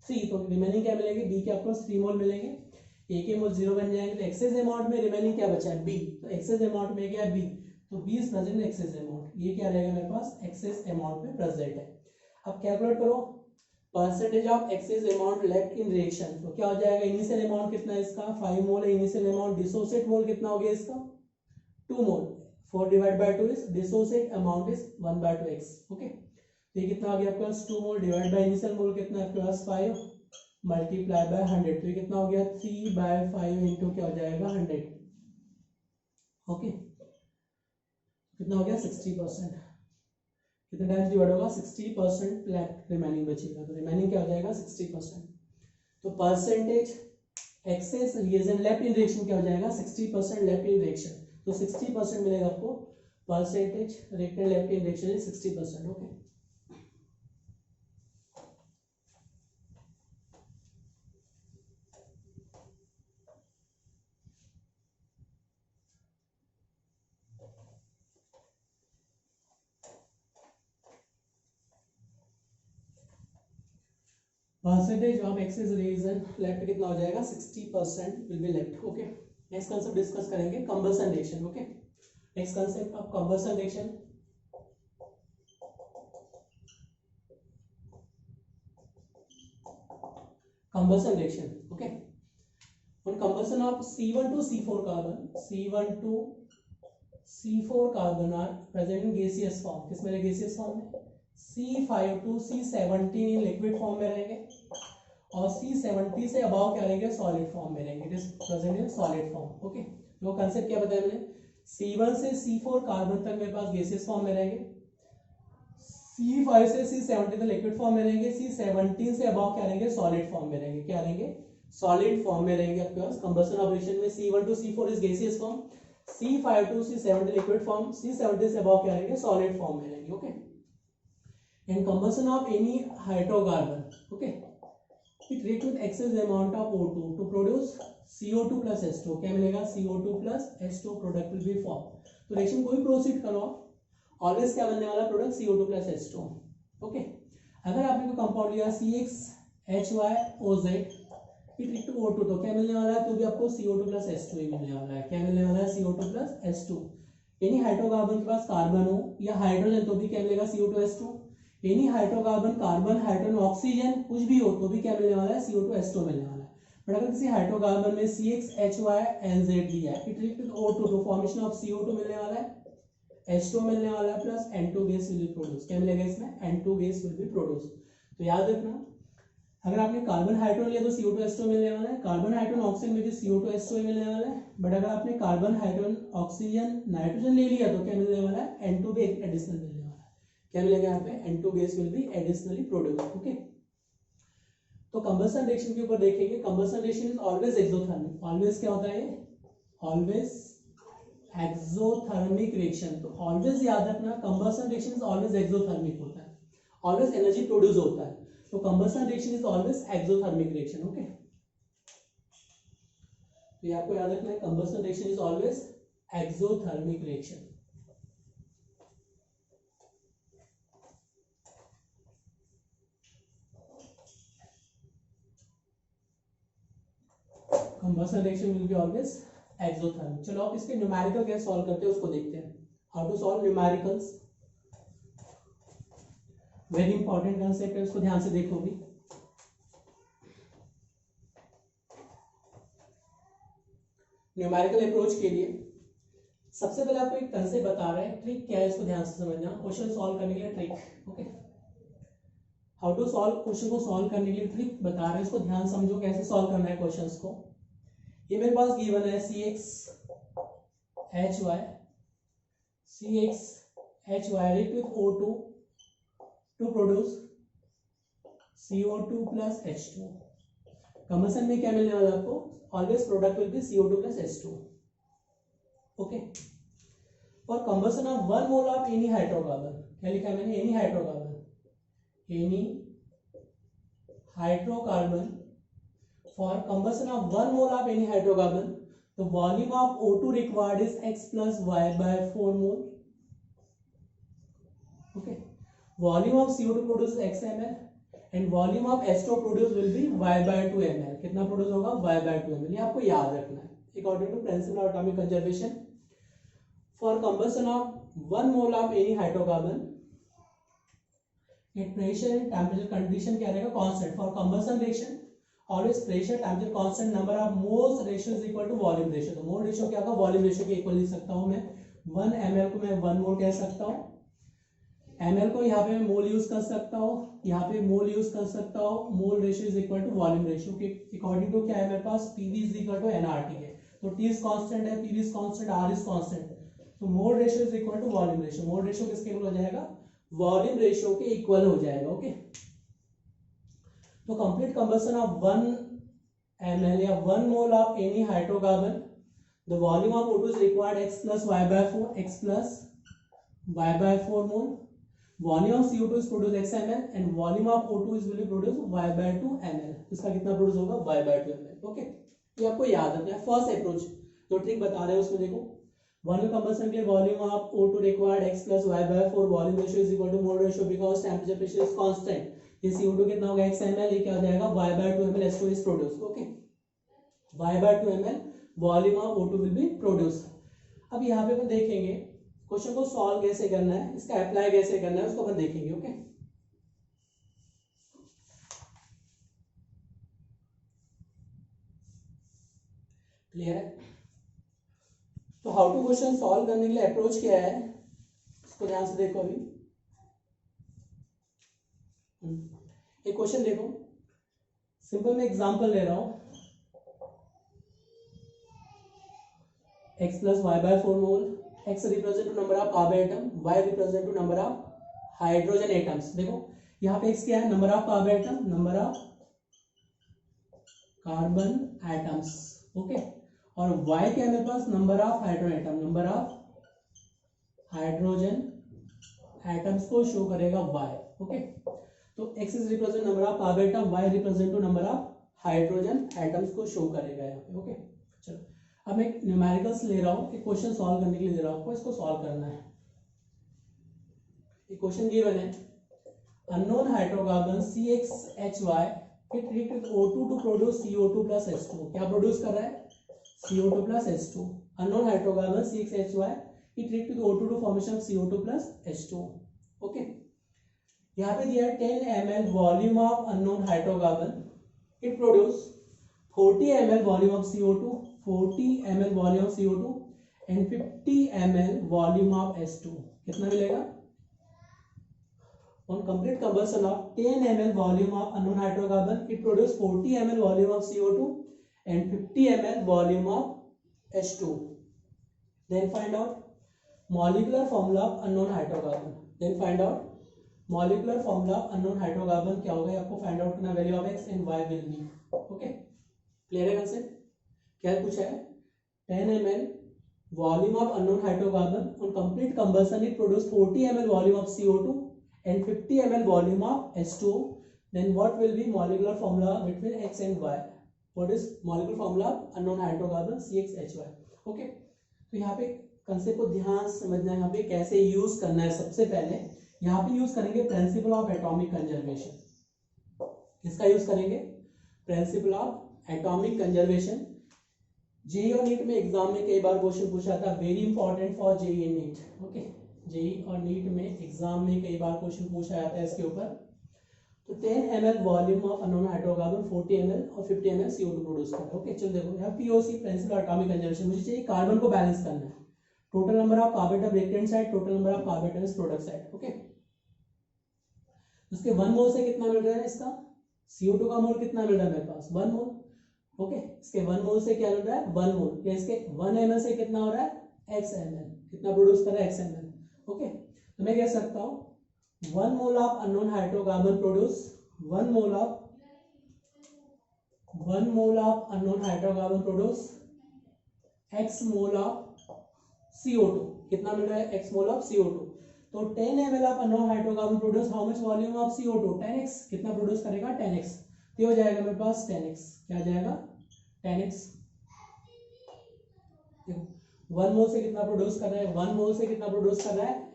3, तो रिमेनिंग क्या मिलेंगे, बी के आपको 3 मोल मिलेंगे, ए के मोल 0 बन जाएंगे। तो एक्सेस अमाउंट में रिमेनिंग क्या बचा है बी, तो एक्सेस अमाउंट में क्या है बी, तो B is present excess amount, ये क्या रहेगा मेरे पास एक्सेस अमाउंट में प्रेजेंट है। अब कैलकुलेट करो percentage of excess amount left in reaction, तो क्या हो जाएगा इनिशियल अमाउंट कितना है इसका 5 मोल है इनिशियल अमाउंट, डिसोसिएट मोल कितना हो गया इसका 2 मोल, 4 divide by 2 is dissociate amount is 1/2x। Okay, तो ये कितना आ गया आपके पास 2 मोल डिवाइड बाय इनिशियल मोल कितना है आपके पास 5 मल्टीप्लाई बाय 100, तो ये कितना हो गया 3/5 इंटू क्या हो जाएगा 100। ओके, कितना हो गया 60%, कितने टाइम्स डिवाइड होगा 60% लेफ्ट रिमेनिंग बचेगा, तो रिमेनिंग क्या हो जाएगा 60%। तो percentage access reagent left in reaction क्या हो जाएगा 60% लेफ्ट इन रिएक्शन, तो 60% मिलेगा आपको percentage reactant left in reaction is 60%। Okay, percentage of excess reagent left कितना हो जाएगा 60% will be left. Okay, next concept discuss करेंगे combustion reaction. Okay, next concept of combustion reaction, combustion reaction. Okay, on combustion of C1 to C4 carbon, C1 to C4 carbon are present in gaseous form, किस में gaseous form में, C5 to C17 in liquid form में रहेंगे, और C70 से अबाव क्या रहेंगे सॉलिड फॉर्म में रहेंगे, it is present in solid form. Okay, तो कांसेप्ट क्या बताया मैंने, C1 से C4 कार्बन तक मेरे पास गैसियस फॉर्म में रहेंगे, C5 से C70 तक लिक्विड फॉर्म में रहेंगे, C17 से अबाव क्या रहेंगे सॉलिड फॉर्म में रहेंगे, क्या रहेंगे सॉलिड फॉर्म में रहेंगे आपके पास। कंबसन ऑपरेशन में C1 to C4 is gaseous form, C5 to C70 liquid form, C70 से अबाव क्या रहेंगे सॉलिड फॉर्म में रहेंगे। Okay, and combustion of any hydrocarbon, okay, it react with excess amount of O2 to produce CO2 plus H2, क्या मिलेगा CO2 plus H2 product will be form. तो रिएक्शन कोई प्रोसीड करो ऑलवेज क्या बनने वाला product CO2 plus H2। Okay, अगर आपने कोई कंपाउंड लिया CXHYOZ it react to O2, तो क्या मिलने वाला है, तो भी आपको CO2 plus H2 ही मिलने वाला है, क्या मिलने वाला है CO2 plus H2। यानी हाइड्रोकार्बन के पास कार्बन हो या हाइड्रोजन तो भी क्या मिलेगा CO2 H2, यानी हाइड्रोकार्बन कार्बन हाइड्रोजन ऑक्सीजन कुछ भी हो तो भी क्या मिलने वाला है CO2 H2 मिलने वाला है। बट अगर किसी हाइड्रोकार्बन में CXHYNZ दिया है, इट रिएक्ट विद O2 तो फॉर्मेशन ऑफ CO2 मिलने वाला है, H2 मिलने वाला है, plus N2 gas will be produce. क्या मिलेगा इसमें? N2 gas will be produce. तो याद रखना, अगर आपने कार्बन हाइड्रोजन लिया तो CO2H2 मिलने वाला है, कार्बन हाइड्रोजन ऑक्सीजन में भी CO2H2 मिलने वाला है, बट अगर आपने कार्बन हाइड्रोजन ऑक्सीजन नाइट्रोजन ले लिया तो क्या मिलने वाला है? N2 भी एडिशनल मिलने वाला है। क्या मिलेगा यहाँ पे? N2 gas will be additionally produce. Okay, तो कंबशन रिएक्शन के ऊपर देखेंगे। Combustion reaction is always exothermic. Always क्या होता है? Always exothermic reaction. तो ऑलवेज याद रखना, combustion reaction is always exothermic होता है, ऑलवेज एनर्जी प्रोड्यूस होता है। तो combustion reaction is always exothermic reaction. Okay, तो ये आपको याद रखना है, combustion reaction is always exothermic reaction. Combustion reaction will be always exothermic. चलो आप इसके न्यूमेरिकल कैसे सॉल्व करते हैं उसको देखते हैं। How to solve numericals, very important concept है, उसको ध्यान से देखो भी। न्यूमेरिकल अप्रोच के लिए सबसे पहले आपको एक कंसेप्ट बता रहे हैं, ट्रिक क्या है इसको ध्यान से समझना। क्वेश्चन सॉल्व करने के लिए trick. Okay, how to solve, question को सॉल्व करने के लिए ट्रिक बता रहे हैं, इसको ध्यान समझो कैसे सॉल्व करना है क्वेश्चंस को। ये मेरे पास गिवन है CXHY react with O2 to produce CO2 plus H2। Combustion में क्या मिलने वाला आपको? Always product will be CO2 plus H2। Okay, for combustion of 1 mole of any hydrocarbon, क्या लिखा है मैंने? Any hydrocarbon, any hydrocarbon, for combustion of 1 mole of any hydrocarbon, the volume of O2 required is X plus Y by 4 mole. Okay, volume of CO2 produced X ml and volume of H2 produced will be Y by 2 ml. कितना प्रोड्यूस होगा? Y by 2 ml। ये आपको याद रखना है। According to principle of atomic conservation, for combustion of 1 mole of any hydrocarbon, its pressure and temperature condition क्या रहेगा? Constant. For combustion reaction always pressure, temperature constant, number of moles ratio is equal to volume ratio। तो मोल रेशियो क्या होगा? वॉल्यूम रेशियो के इक्वल लिख सकता हूं मैं। 1 ml को मैं 1 मोल कह सकता हूं, ml को यहाँ पे मैं मोल यूज कर सकता हूँ, यहाँ पे मोल यूज कर सकता हूँ। Mole ratio is equal to volume ratio के अकॉर्डिंग टू क्या है मेरे पास? PV is equal to nRT है। तो T इज कांस्टेंट है, PV is constant, R is constant, तो mole ratio is equal to volume ratio. Mole ratio किसके इक्वल हो जाएगा? वॉल्यूम रेशियो के इक्वल हो जाएगा। ओके, तो कंप्लीट कंबशन ऑफ 1 ml या 1 mole of any hydrocarbon, the volume of O2 is required X plus Y by 4, X plus Y by 4 mole. Volume of CO2 is produced X ml and volume of O2 is will be produced Y by 2 ml। इसका कितना प्रोड्यूस होगा? Y by 2 ml। ओके, ये आपको याद रखना है। फर्स्ट अप्रोच जो ट्रिक बता रहे हैं उसमें देखो, वन कंबशन के volume of O2 required X plus Y by 4, volume ratio is equal to mole ratio because temperature pressure is constant. ये CO2 कितना होगा? X ml, ये क्या हो जाएगा? Y by 2 ml H2 is produced। Okay, Y by 2 ml volume of O2 will be produce. अब यहाँ पे अपन देखेंगे क्वेश्चन को सॉल्व कैसे करना है, इसका अप्लाई कैसे करना है उसको अपन देखेंगे। ओके, क्लियर है? तो हाउ टू क्वेश्चन सॉल्व करने के लिए अप्रोच क्या है इसको ध्यान से देखो। अभी एक क्वेश्चन देखो, सिंपल मैं एग्जांपल ले रहा हूं। X plus Y by 4 mole, X represent to number of carbon atom, Y represent to number of hydrogen atoms। देखो यहाँ पे X क्या है? Number of carbon atom, number of carbon atoms. Okay, और Y क्या है मेरे पास? Number of hydrogen atom, number of hydrogen atoms को शो करेगा Y। ओके, तो X is represent number of carbon atom, Y represent to number of hydrogen atoms को शो करेगा यहाँ पे। ओके, चलो अब मैं न्यूमेरिकल्स ले रहा हूँ, एक क्वेश्चन सॉल्व करने के लिए दे रहा हूँ आपको, इसको सॉल्व करना है। एक क्वेश्चन गिवन है, unknown hydrocarbon CXHY it react with O2 to produce CO2 plus H2। क्या प्रोड्यूस कर रहा है? CO2 plus H2। Unknown hydrocarbon CXHY it react with O2 to formation of CO2 plus H2। Okay, यहाँ पे दिया है 10 ml volume of unknown hydrocarbon, it produce 40 ml volume of CO2, 40 ml volume of CO2 and 50 ml volume of S2, कितना मिलेगा? On complete combustion of 10 ml volume of unknown hydrocarbon, it produces 40 ml volume of CO2 and 50 ml volume of H2. Then find out molecular formula of unknown hydrocarbon. Then find out molecular formula of unknown hydrocarbon क्या होगा, आपको find out करना, value of x and y will be. Okay, clear है concept? क्या पूछा है? 10 ml volume of unknown hydrocarbon, on complete combustion it produces 40 ml volume of CO2 and 50 ml volume of H2. Then what will be molecular formula between x and y? What is molecular formula of unknown hydrocarbon CXHY? Okay, तो यहाँ पे कंसेप्ट को ध्यान समझना है, यहाँ पे कैसे यूज करना है। सबसे पहले यहाँ पे यूज करेंगे प्रिंसिपल ऑफ एटॉमिक कंजर्वेशन। किसका यूज करेंगे? Principle of atomic conservation. JEE और नीट में एग्जाम में कई बार क्वेश्चन पूछा था, very important for JEE and NEET. Okay, JEE और नीट में एग्जाम में कई बार क्वेश्चन पूछा जाता है इसके ऊपर। तो 10 ml volume of unknown hydrocarbon 40 ml और 50 ml CO2 प्रोड्यूस करता है। ओके, चलो देखो यहाँ पीओसी प्रिंसिपल एटॉमिक कंजर्वेशन, मुझे चाहिए कार्बन को बैलेंस करना है। Total number of carbon atom reactant side, total number of carbon atoms product side. Okay, उसके 1 मोल से कितना मिल रहा है? इसका CO2 का मोल कितना मिल रहा है मेरे पास? 1 मोल। ओके, इसके 1 मोल से क्या मिल रहा है? 1 मोल। या इसके 1 ml से कितना हो रहा है? x ml। कितना प्रोड्यूस कर रहा है? x ml। ओके, तो मैं कह सकता हूं 1 mole of unknown hydrocarbon produce 1 mole of unknown hydrocarbon produce x mole of CO2। कितना मिल रहा है? x mole of CO2। तो 10 ml of unknown hydrocarbon produce how much volume of CO2? 10x। कितना प्रोड्यूस करेगा? 10x। तो हो जाएगा मेरे पास 10x। क्या जाएगा? 10x। 1 मोल से कितना प्रोड्यूस कर रहा है? 1 मोल से कितना प्रोड्यूस कर रहा है?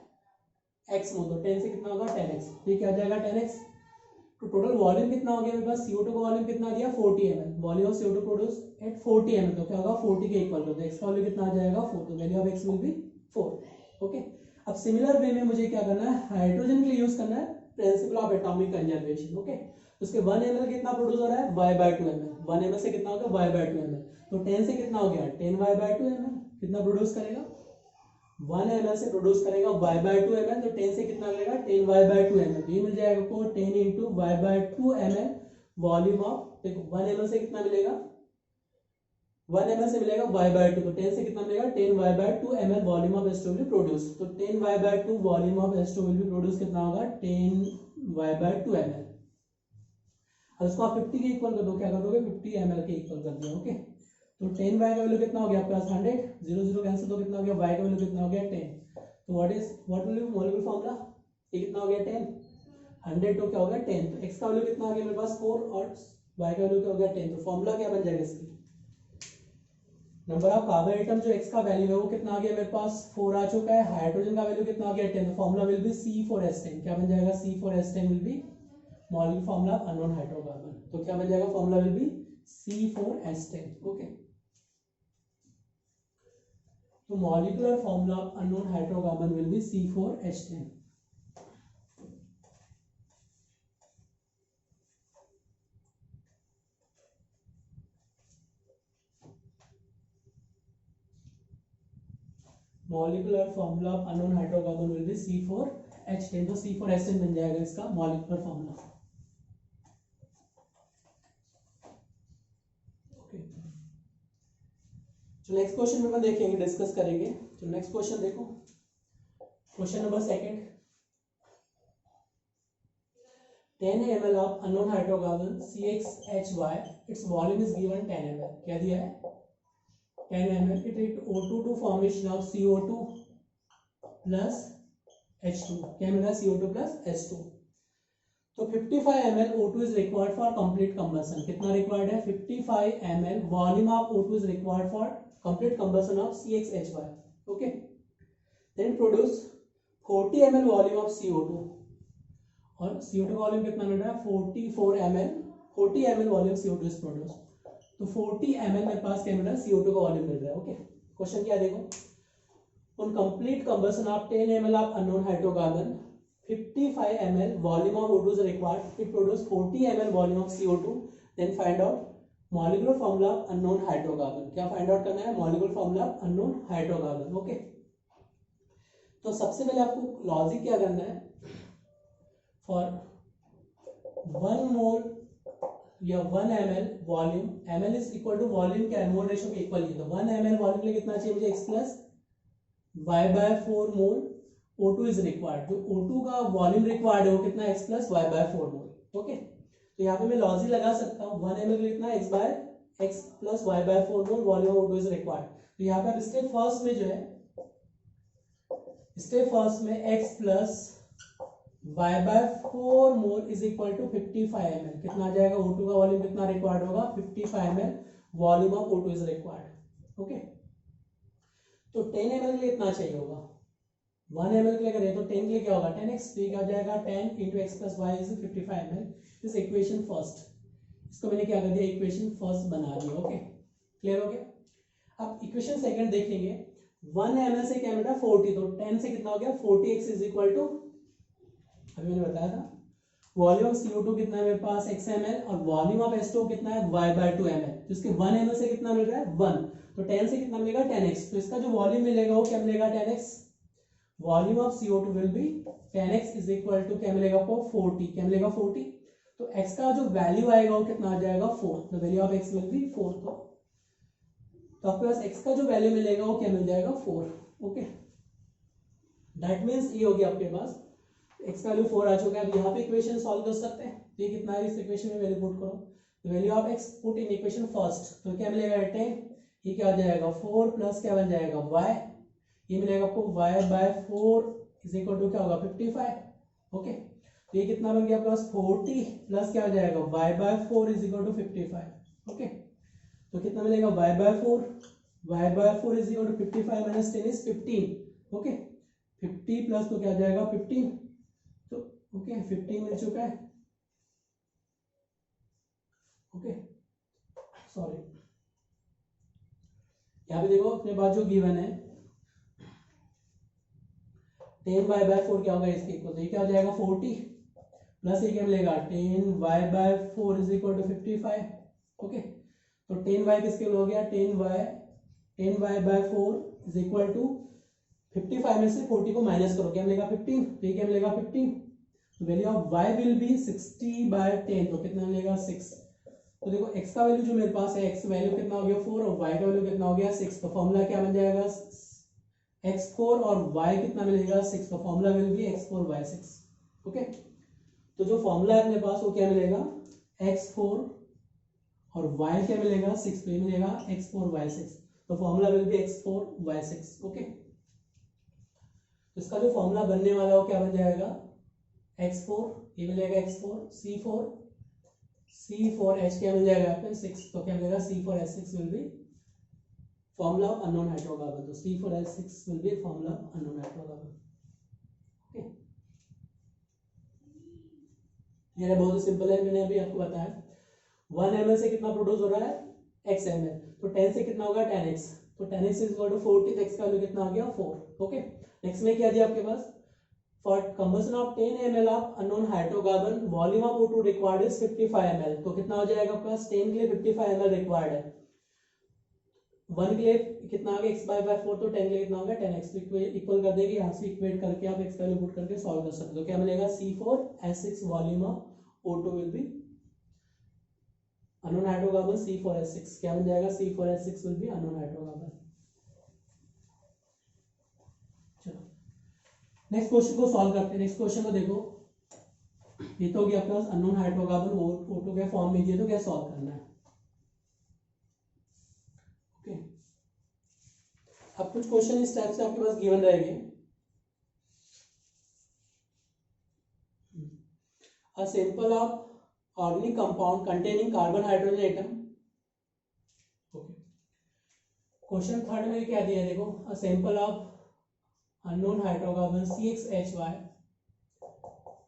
x मोल। तो 10 से कितना होगा? 10x। तो क्या जाएगा? 10x। तो टोटल वॉल्यूम कितना हो गया मेरे पास? CO2 का वॉल्यूम कितना दिया? 40 ml। Volume of CO2 produce at 40 ml। तो क्या होगा? 40 के इक्वल कर दो। x का वैल्यू कितना आ जाएगा? 4। तो value of x will be 4। Okay, अब सिमिलर वे में मुझे क्या करना है? हाइड्रोजन के लिए यूज करना है principal of atomic conservation. Okay, उसके 1 ml कितना प्रोड्यूस हो रहा है? y/2 ml। 1 ml से कितना हो गया? y/2 ml। तो 10 से कितना हो गया? 10y/2 ml। कितना प्रोड्यूस करेगा? 1 ml से प्रोड्यूस करेगा y/2 ml। तो 10 से कितना मिलेगा? 10y/2 ml। ये मिल जाएगा आपको 10 into y/2 ml volume of, देखो 1 ml से कितना मिलेगा? 1 ml से मिलेगा y/2। तो 10 से कितना मिलेगा? 10y/2 ml volume of H2 will produce. तो 10y/2 volume of H2 will be produce कितना होगा? 10y/2 ml। अब इसको आप 50 के इक्वल कर दो। क्या कर दोगे? 50 ml के इक्वल कर दिया। ओके, तो 10 y का वैल्यू कितना हो गया आपके पास? 100। 0 0 कैंसिल, तो कितना हो गया? y का वैल्यू कितना हो गया? 10। तो what will be molecular formula? ये कितना हो गया? 10। 100 तो क्या हो गया? 10। तो x का वैल्यू कितना आ गया मेरे पास? 4 और y का वैल्यू क्या हो गया? 10। तो फार्मूला क्या बन जाएगा इसकी? नंबर ऑफ कार्बन एटम जो x का वैल्यू है वो कितना आ गया मेरे पास? 4 आ चुका है। हाइड्रोजन का वैल्यू कितना आ गया? 10। तो फार्मूला विल बी C4H10। क्या बन जाएगा? C4H10 will be molecular formula of unknown hydrocarbon. तो क्या बन जाएगा? Formula will be C4H10। Okay, तो molecular formula of unknown hydrocarbon will be C4H10। Molecular formula of unknown hydrocarbon will be C4H10। तो C4H10 बन जाएगा इसका मॉलिक्यूलर फार्मूला। ओके, तो नेक्स्ट क्वेश्चन में देखेंगे, डिस्कस करेंगे। तो नेक्स्ट क्वेश्चन देखो, question number second. 10 ml of unknown hydrocarbon CXHY, its volume is given 10 ml। क्या दिया है? 10 ml। It react O2 to formation of CO2 plus H2। क्या मिला? CO2 plus H2। तो 55 ml O2 is required for complete combustion। कितना रिक्वायर्ड है? 55 ml volume of O2 is required for complete combustion of CXHY। Okay, then produce 40 ml volume of CO2। और CO2 का वॉल्यूम कितना मिल रहा है? 44 ml। 40 ml volume CO2 is produce. तो 40 ml मेरे पास क्या मिल रहा है? CO2 का वॉल्यूम मिल रहा है। ओके, क्वेश्चन क्या देखो, on complete combustion of 10 ml of unknown hydrocarbon 55 ml volume of O2 is required, it produce 40 ml volume of CO2, then find out molecular formula of unknown hydrocarbon, क्या फाइंड आउट करना है, molecular formula of unknown hydrocarbon. Okay, तो सबसे पहले आपको लॉजिक क्या करना है, फॉर 1 मोल या 1 ml volume, ml is equal to volume क्या है, मोल रेशियो के इक्वल है, तो 1 ml वॉल्यूम के लिए कितना चाहिए मुझे, x plus y/4 mole O2 is required, जो O2 का वॉल्यूम रिक्वायर्ड है वो कितना है, x प्लस y/4 मोल। ओके, तो यहाँ पे मैं लॉजिक लगा सकता हूँ 1 ml के लिए कितना x plus y/4 mole volume O2 is required. तो यहाँ पे आप स्टेप फर्स्ट में जो है, स्टेप फर्स्ट में x plus y/4 mole is equal to 55 ml, कितना आ जाएगा, O2 का वॉल्यूम कितना रिक्वायर्ड होगा, 55 ml volume of O2 is required. Okay, तो 10 ml के लिए इतना चाहिए होगा, 1 ml के लिए करें तो 10 के लिए क्या होगा, 10x, तो क्या हो जाएगा 10 into X plus Y is 55 ml, this equation first, इसको मैंने क्या कर दिया, इक्वेशन फर्स्ट बना दिया। ओके, क्लियर हो गया। अब इक्वेशन सेकंड देखेंगे, 1 ml से क्या मिला 40, तो 10 से कितना हो गया 40x इज इक्वल टू, अभी मैंने बताया था वॉल्यूम ऑफ CO2 कितना है मेरे पास x ml, और वॉल्यूम ऑफ H2 कितना है y/2 ml, जिसके 1 ml से कितना मिल रहा है 1, तो 10 से कितना मिलेगा 10x, तो इसका जो वॉल्यूम मिलेगा वो क्या मिलेगा 10x, volume of CO2 will be 10x is equal to क्या मिलेगा आपको 40, क्या मिलेगा 40, तो x का जो वैल्यू आएगा वो कितना आ जाएगा 4, तो value of x will be 4, तो आपके पास x का जो वैल्यू मिलेगा वो क्या मिल जाएगा 4। ओके, दैट मीन्स ये हो गया आपके पास x का वैल्यू 4 आ चुका है। अब यहाँ पे इक्वेशन सॉल्व कर सकते हैं, तो ये कितना है इस इक्वेशन में वैल्यू पुट करो, तो value of x put in equation first, तो क्या मिलेगा 10, ये क्या आ जाएगा 4 प्लस क्या बन जाएगा y, ये मिलेगा आपको y/4 इज इक्वल टू क्या होगा 55। ओके, तो ये कितना बन गया आपके पास 40 प्लस क्या हो जाएगा y/4 is equal to 55। Okay, तो कितना मिलेगा y/4 is equal to 55 minus 10 is 15। Okay, 50 plus तो क्या आ जाएगा 15, तो ओके 15 मिल चुका है। ओके, सॉरी, यहाँ पे देखो अपने पास जो गिवन है 10y/4 क्या होगा इसके इक्वल, तो ये क्या हो जाएगा 40 प्लस ये क्या मिलेगा 10y/4 is equal to 55। Okay, तो 10y किसके लिए हो गया 10y/4 इज इक्वल टू 55 में से 40 को माइनस करो, क्या मिलेगा 15, तो ये क्या मिलेगा 15, तो value of y will be 60/10, तो कितना मिलेगा 6। तो देखो x का वैल्यू जो मेरे पास है, x वैल्यू कितना हो गया 4 और y का वैल्यू कितना हो गया 6, तो फॉर्मूला क्या बन जाएगा x4 और y कितना मिलेगा 6, तो formula will be x4y6। Okay, तो जो फॉर्मूला है अपने पास वो क्या मिलेगा x4 और y क्या मिलेगा 6, तो ये मिलेगा x4y6, तो formula will be x4y6। Okay, तो इसका जो फॉर्मूला बनने वाला है वो क्या बन जाएगा x4, ये मिलेगा x4, C4H क्या मिल जाएगा यहाँ पे 6, तो क्या मिलेगा C4H6 will be formula of unknown hydrocarbon, तो C4H6 will be formula of unknown hydrocarbon. Okay, ये बहुत ही सिंपल है, मैंने अभी आपको बताया 1 ml से कितना प्रोड्यूस हो रहा है x ml, तो 10 से कितना होगा 10x, तो 10x इज इक्वल टू 40, तो x का वैल्यू कितना आ गया 4। ओके, नेक्स्ट में क्या दिया आपके पास, for combustion of 10 ml of unknown hydrocarbon volume of O2 required is 55 ml, तो कितना हो जाएगा आपके पास 10 के लिए 55 ml रिक्वायर्ड है, 1 के लिए कितना आ गया x/4, तो 10 के लिए कितना होगा 10x, तो इक्वल कर देंगे, यहाँ से इक्वेट करके आप x वैल्यू पुट करके सॉल्व कर सकते हो, तो क्या मिलेगा C4H6 volume of O2 will be unknown hydrocarbon C4H6, क्या बन जाएगा C4H6 will be unknown hydrocarbon. चलो नेक्स्ट क्वेश्चन को सॉल्व करते हैं। नेक्स्ट क्वेश्चन को देखो, ये तो गया आपके पास अननोन हाइड्रोकार्बन O2 के फॉर्म में दिए, तो क्या सॉल्व करना है। ओके, अब कुछ क्वेश्चन इस टाइप से आपके पास गिवन रहेंगे, a sample of organic compound containing carbon hydrogen atom। Okay, question third में क्या दिया है देखो, a sample of unknown hydrocarbon CXHY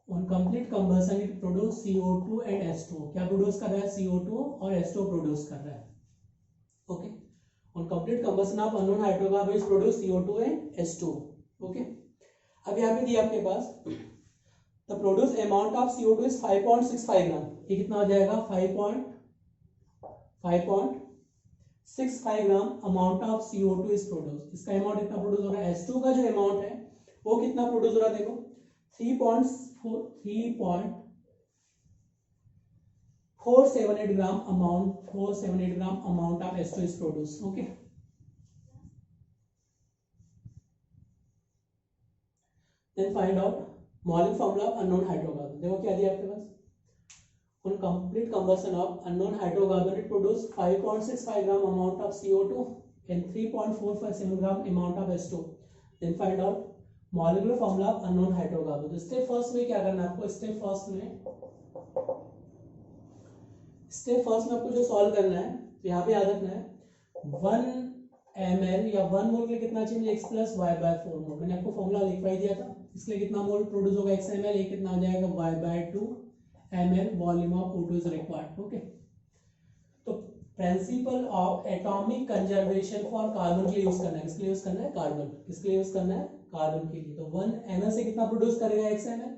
on complete combustion it produce CO2 and H2, क्या प्रोड्यूस कर रहा है CO2 और H2 प्रोड्यूस कर रहा है। Okay, on complete combustion of unknown hydrocarbon is produce CO2 and H2। Okay, अब यहाँ पे दिया आपके पास the produced amount of CO2 is 5.65 ग्राम, ये कितना हो जाएगा 5.65 gram amount of CO2 is produce. इसका अमाउंट कितना प्रोड्यूस हो रहा है, H2 का जो अमाउंट है वो कितना प्रोड्यूस हो रहा है, देखो 3.478 gram amount of H2 is produce. Okay, then find out molecular formula of unknown hydrocarbon. देखो क्या दिया आपके पास, on complete combustion of unknown hydrocarbon it produce 5.65 gram amount of CO2 and 3.457 gram amount of H2। then find out molecular formula of unknown hydrocarbon। तो स्टेप फर्स्ट में क्या करना है आपको, स्टेप फर्स्ट में आपको जो सॉल्व करना है तो यहाँ पे याद रखना है 1 ml या 1 मोल के लिए कितना चाहिए, x plus y by 4 mole. मैंने आपको फॉर्मूला लिखवाई दिया था, इसलिए कितना मोल प्रोड्यूस होगा x ml, ये कितना आ जाएगा y by 2 ml volume of O2 is required. Okay, तो principle of atomic conservation for carbon के लिए यूज करना है, किसके लिए यूज करना है, कार्बन, किसके लिए यूज करना है, कार्बन के लिए। तो 1 ml से कितना प्रोड्यूस करेगा, x ml।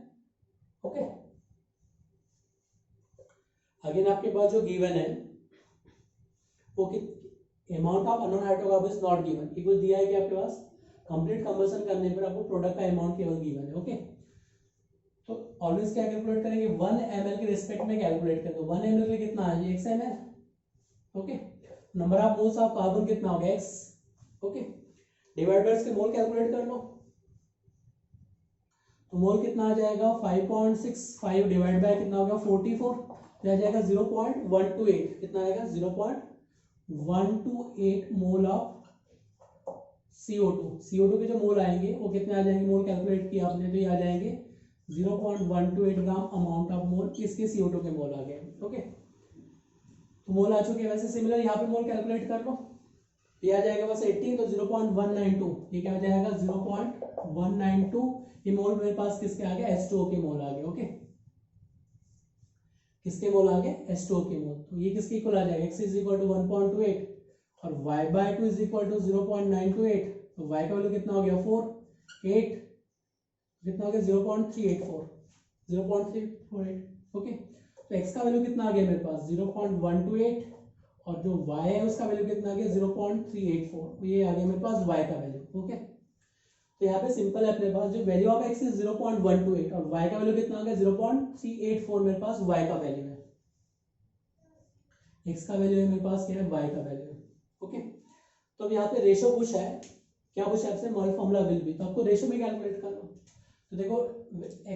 ओके, अगेन आपके पास जो गिवन है वो amount of unknown hydrocarbon is not given, ये कुछ दिया है कि आपके पास कंप्लीट कंबशन करने पर आपको प्रोडक्ट का अमाउंट केवल गिवन है। ओके, तो ऑलवेज क्या कैलकुलेट करेंगे, 1 ml के रिस्पेक्ट में कैलकुलेट करेंगे। 1 ml के लिए कितना है, x ml। Okay, number of moles of carbon कितना हो गया, x। ओके, डिवाइड बाय इसके मोल कैलकुलेट कर लो, तो मोल कितना आ जाएगा 5.65 डिवाइड बाय कितना हो गया 44, तो आ जाएगा 0.128, कितना आएगा 0.128 मोल ऑफ CO2 के जो मोल आएंगे वो कितने आ जाएंगे, मोल कैलकुलेट किया आपने तो ये आ जाएंगे 0.128 ग्राम अमाउंट ऑफ मोल, किसके CO2 के मोल आ गए। ओके, तो मोल आ चुके हैं। वैसे सिमिलर यहाँ पे मोल कैलकुलेट कर लो, ये आ जाएगा बस 18, तो 0.192, ये क्या आ जाएगा 0.192, ये मोल मेरे पास किसके आ गए, H2O के मोल आ गए। ओके, किसके मोल आ गए, H2O के मोल। तो ये किसके इक्वल आ जाएगा, x इज इक्वल टू 1.28 और y by 2 is equal to 0.928, तो y का वैल्यू कितना हो गया 4, 8 कितना हो गया 0.348। ओके, तो x का वैल्यू कितना आ गया मेरे पास 0.128 और जो y है उसका वैल्यू कितना आ गया 0.384, तो ये आ गया मेरे पास y का वैल्यू। ओके, तो यहाँ पे सिंपल है अपने पास जो वैल्यू ऑफ x इज 0.128 और y का वैल्यू कितना आ गया 0.384, मेरे पास y का वैल्यू है, x का वैल्यू है मेरे पास क्या है, y का वैल्यू है। ओके, तो अब यहाँ पे रेशो पूछा है, क्या पूछा है आपसे, मॉल फॉर्मूला विल बी, तो आपको रेशो में कैलकुलेट करना। तो देखो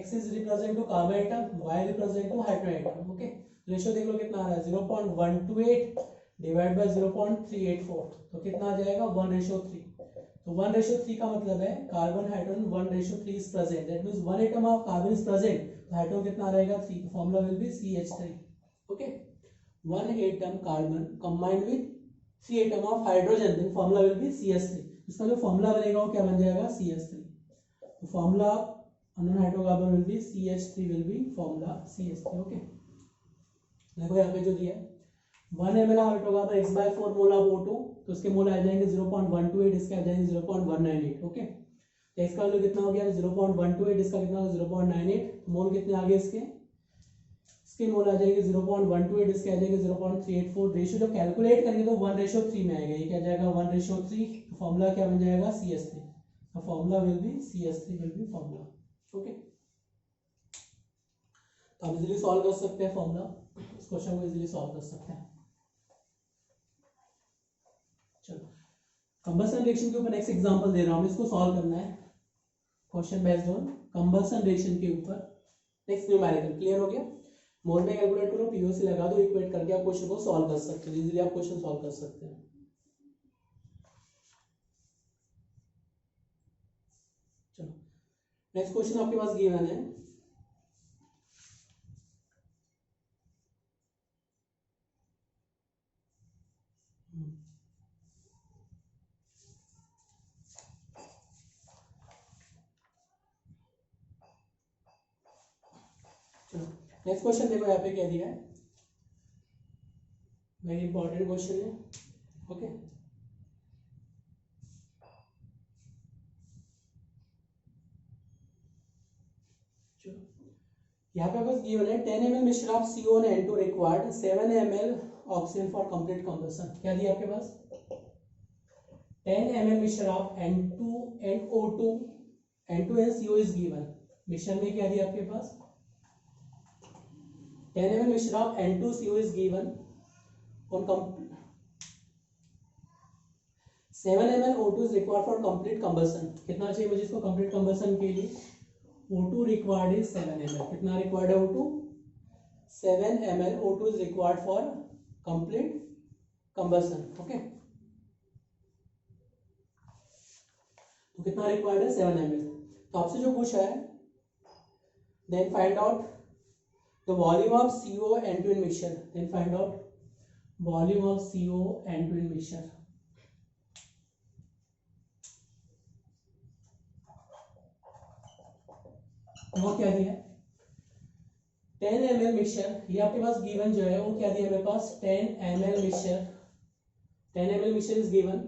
x is represent to carbon atom, y represent to hydrogen atom. Okay, ratio देख लो कितना आ रहा है 0.128 डिवाइड बाय 0.384, तो कितना आ जाएगा 1:3। तो 1:3 का मतलब है carbon hydrogen 1:3 is present, that means 1 atom of carbon is present, तो हाइड्रोजन कितना रहेगा 3, तो formula will be CH3। Okay, 1 atom carbon combined with 3 atom of hydrogen, then formula will be CH3। इसका जो फार्मूला बनेगा वो क्या बन जाएगा, CH3। तो formula unknown hydrocarbon will be CH3 will be formula CH3। Okay, देखो यहाँ पे जो दिया है 1 ml hydrocarbon x/4 mole of O2, तो उसके मोल आ जाएंगे 0.128, इसके आ जाएंगे 0.198। ओके, तो x का वैल्यू कितना हो गया 0.128, इसका कितना होगा 0.98, तो मोल कितने आ गए इसके मोल आ जाएंगे 0.128, इसके आ जाएंगे 0.384। रेशियो जब कैलकुलेट करेंगे तो 1:3 में आएगा, ये क्या जाएगा 1:3, तो फॉर्मूला क्या बन जाएगा CH3, तो formula will be CH3 will be formula. Okay, तो हम इजीली सॉल्व कर सकते हैं फॉर्मूला, इस क्वेश्चन को इजीली सॉल्व कर सकते हैं। चलो, कंबशन रिएक्शन के ऊपर नेक्स्ट एग्जांपल दे रहा हूं, इसको सॉल्व करना है, question based on combustion reaction के ऊपर। नेक्स्ट न्यूमेरिकल क्लियर हो गया, मोल में कैलकुलेट करो, पीओसी लगा दो, इक्वेट करके आप क्वेश्चन को सॉल्व कर सकते हैं, इजीली आप क्वेश्चन सॉल्व कर सकते हैं। चलो, नेक्स्ट क्वेश्चन आपके पास गिवन है, नेक्स्ट क्वेश्चन देखो यहाँ पे क्या दिया है, वेरी इंपॉर्टेंट क्वेश्चन है। ओके, यहाँ पे बस गिवन है 10 ml Mishra of CO and N2 required, 7 ml oxygen for complete combustion. क्या दिया आपके पास? 10 ml mixture of N2 and O2, N2 and CO is given। मिश्रण में क्या दिया आपके पास? 10 ml mixture of N2 CO is given on 7 ml O2 is required for complete combustion। कितना चाहिए मुझे इसको complete combustion के लिए? O2 required is 7 ml। कितना required है O2? 7 ml O2 is required for complete combustion। Okay, तो कितना रिक्वायर्ड है? 7 ml। तो आपसे जो पूछा है, then find out the volume of CO N2 in mixture। Then find out volume of CO N2 in mixture। वो क्या दिया है? 10 ml मिक्सचर, ये आपके पास गिवन जो है वो क्या दिया मेरे पास? 10 ml mixture, 10 ml mixture is given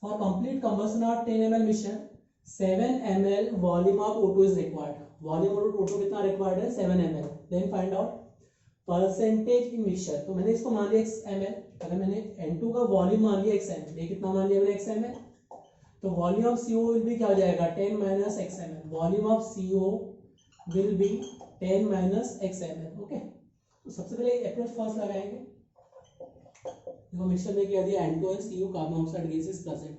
for complete combustion of 10 ml mixture 7 ml volume of O2 is required। volume of O2 कितना required है? 7 ml। then find out percentage in mixture। तो मैंने इसको मान लिया x ml। अगर मैंने N2 का वॉल्यूम मान लिया x ml, ये कितना मान लिया मैंने? x ml। तो volume of CO will be क्या हो जाएगा? 10 minus x ml। Volume of CO will be 10 minus x ml। Okay, तो सबसे पहले अप्रोच फर्स्ट लगाएंगे। देखो मिक्सचर में क्या दिया? N2 and CO carbon oxide gas is present.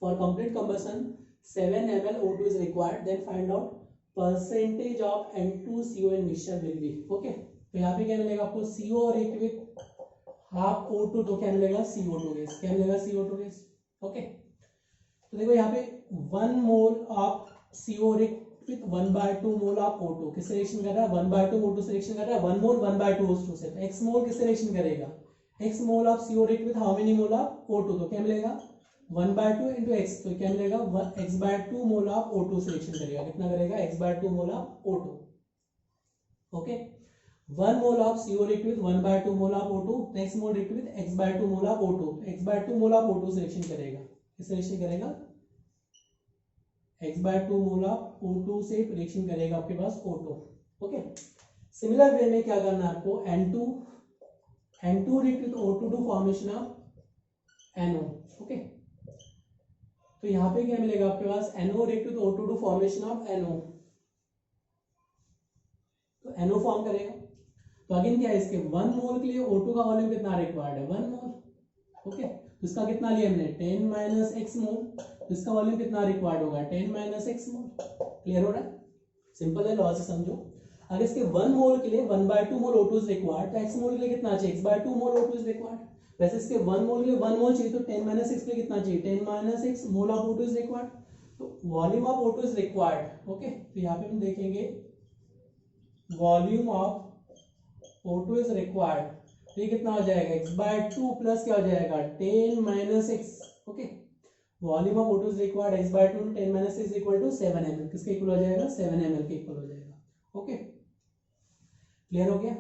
For complete combustion 7 ml O2 is required. Then find out percentage of N2 CO in mixture will be. Okay, तो यहाँ पे क्या मिलेगा आपको? CO react with half O2, तो क्या मिलेगा? CO2 gas. क्या मिलेगा? CO2 gas. ओके, तो देखो यहाँ पे 1 mole of CO react with 1/2 mole of O2 किससे रिएक्शन कर रहा है? 1/2 O2 से रिएक्शन कर रहा है। 1 मोल 1/2 O2 से। तो x मोल किससे रिएक्शन करेगा? x mole of CO react with how many mole of O2? तो क्या मिलेगा? 1/2 into x, तो क्या मिलेगा? x/2 मोल ऑफ O2 से रिएक्शन करेगा। कितना करेगा? x/2 mole of O2। Okay, 1 mole of CO react with 1/2 mole of O2, तो x mole react with x/2 mole of O2, x/2 mole of O2 से रिएक्शन करेगा। किससे रिएक्शन करेगा? x/2 मोल ऑफ O2 से रिएक्शन करेगा आपके पास O2। ओके, सिमिलर वे में क्या करना है आपको? N2 react with O2 to formation of NO। Okay, तो यहाँ पे क्या मिलेगा आपके पास? NO react with O2 to formation of NO, तो NO फॉर्म करेगा। तो अगेन क्या है इसके? 1 मोल के लिए O2 का वॉल्यूम कितना रिक्वायर्ड है? 1 मोल। ओके, तो इसका कितना लिया हमने? 10 minus x मोल। तो इसका वॉल्यूम कितना रिक्वायर्ड होगा? 10 minus x मोल। क्लियर हो रहा है? सिंपल है, लॉजिक समझो। अगर इसके 1 मोल के लिए 1/2 मोल O2 इज रिक्वायर्ड, तो x मोल के लिए कितना चाहिए? x/2 mole O2 is required. वैसे इसके 1 मोल के लिए 1 मोल चाहिए, तो 10 minus x के लिए कितना चाहिए? 10 minus x mole of O2 is required. तो volume of O2 is required. Okay, तो यहाँ पे हम देखेंगे volume of O2 is required, तो ये कितना हो जाएगा? x/2 प्लस क्या हो जाएगा? 10 minus x। Okay, volume of O2 is required x/2 10 minus x equal to 7 ml। किसके इक्वल हो जाएगा? 7 ml के इक्वल हो जाएगा। ओके, क्लियर हो गया?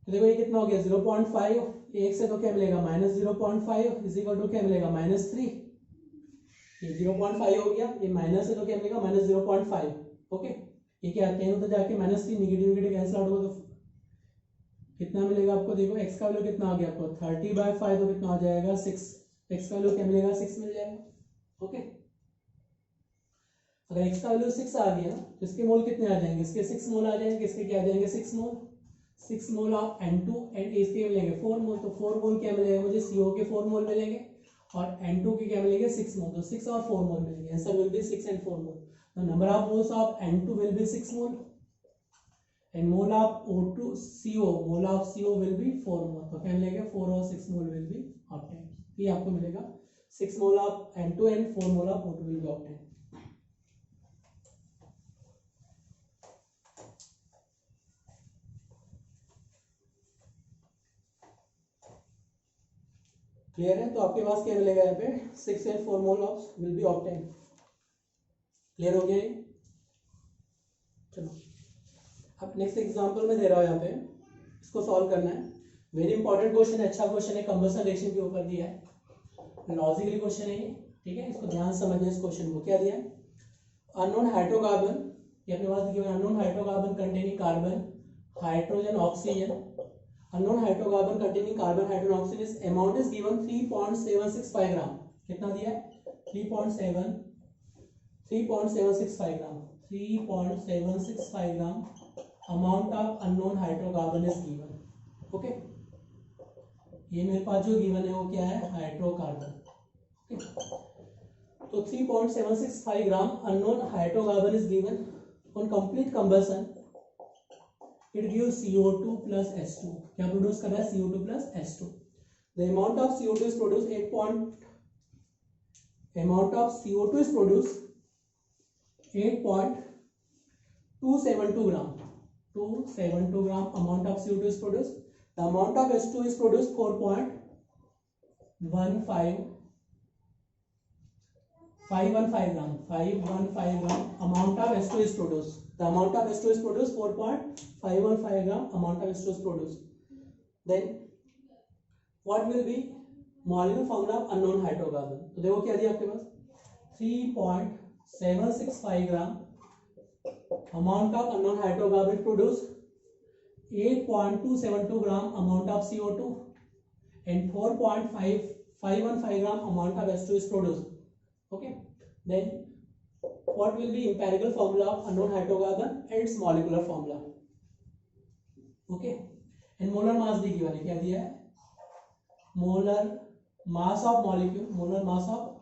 तो देखो ये कितना हो गया? 0.5। एक से तो क्या मिलेगा? -0.5 इज इक्वल टू क्या मिलेगा? -3। ये 0.5 हो गया, ये माइनस है तो क्या मिलेगा? -0.5। ओके, ये क्या 10 होता जाके -3, निगेटिव निगेटिव कैंसिल आउट होगा, तो कितना मिलेगा आपको? देखो x का वैल्यू कितना आ गया आपको? 30/5, तो कितना हो जाएगा? 6। x का वैल्यू क्या मिलेगा? 6 मिल जाएगा। ओके, अगर x का वैल्यू 6 आ गया तो इसके मोल कितने आ जाएंगे? इसके 6 मोल आ जाएंगे। इसके क्या आ जाएंगे? 6 मोल। 6 मोल ऑफ N2 एंड इसके मिलेंगे 4 मोल। तो 4 मोल क्या मिलेगा मुझे? CO के 4 मोल मिलेंगे और N2 के क्या मिलेंगे? 6 मोल। तो 6 और 4 मोल मिलेंगे। Answer will be 6 and 4 mole. The number of moles of N2 will be 6 mole and mole of O2 CO, mole of CO will be 4 मोल। तो क्या मिलेगा? 4 और 6 मोल विल बी ऑब्टेन। ये आपको मिलेगा 6 mole of N2 and 4 mole of O2 will be obtain. Clear है? तो आपके पास क्या मिलेगा यहाँ पे? 6 and 4 mole of will be obtain. Clear हो गया ये? चलो अब नेक्स्ट एग्जांपल में दे रहा हूँ यहाँ पे, इसको सॉल्व करना है। वेरी इंपॉर्टेंट क्वेश्चन है, अच्छा क्वेश्चन है, कंबशन रिएक्शन के ऊपर दिया है, लॉजिकली क्वेश्चन है ये। ठीक है, इसको ध्यान से समझना। इस क्वेश्चन को क्या दिया है? अननोन हाइड्रोकार्बन, ये अपने पास दिया है, unknown hydrocarbon containing carbon, hydrogen, oxygen unknown hydrocarbon containing carbon hydrogen oxygen is amount is given 3.765 ग्राम. कितना दिया है? 3.765 ग्राम. 3.765 ग्राम amount of unknown hydrocarbon is given. Okay, ये मेरे पास जो गिवन है वो क्या है? हाइड्रोकार्बन. ओके, तो 3.765 ग्राम unknown hydrocarbon is given. On complete combustion it gives CO2 plus H2. क्या प्रोड्यूस कर रहा है? CO2 plus H2. The amount of CO2 is produced 8.272 gram. 272 gram amount of CO2 is produced. The amount of H2 is produced 515 gram. 515 gram amount of H2 is produced. The amount of H2 is produced 4.515 gram amount of H2 is produced. Then what will be molecular formula of unknown hydrocarbon? तो देखो क्या दिया आपके पास? 3.765 gram amount of unknown hydrocarbon produced, 8.272 gram amount of CO2 and 4.515 gram amount of H2 is produced. Okay, then what will be empirical formula of unknown hydrocarbon and its molecular formula? Okay, and molar mass भी given है. क्या दिया है? Molar mass of molecule. Molar mass of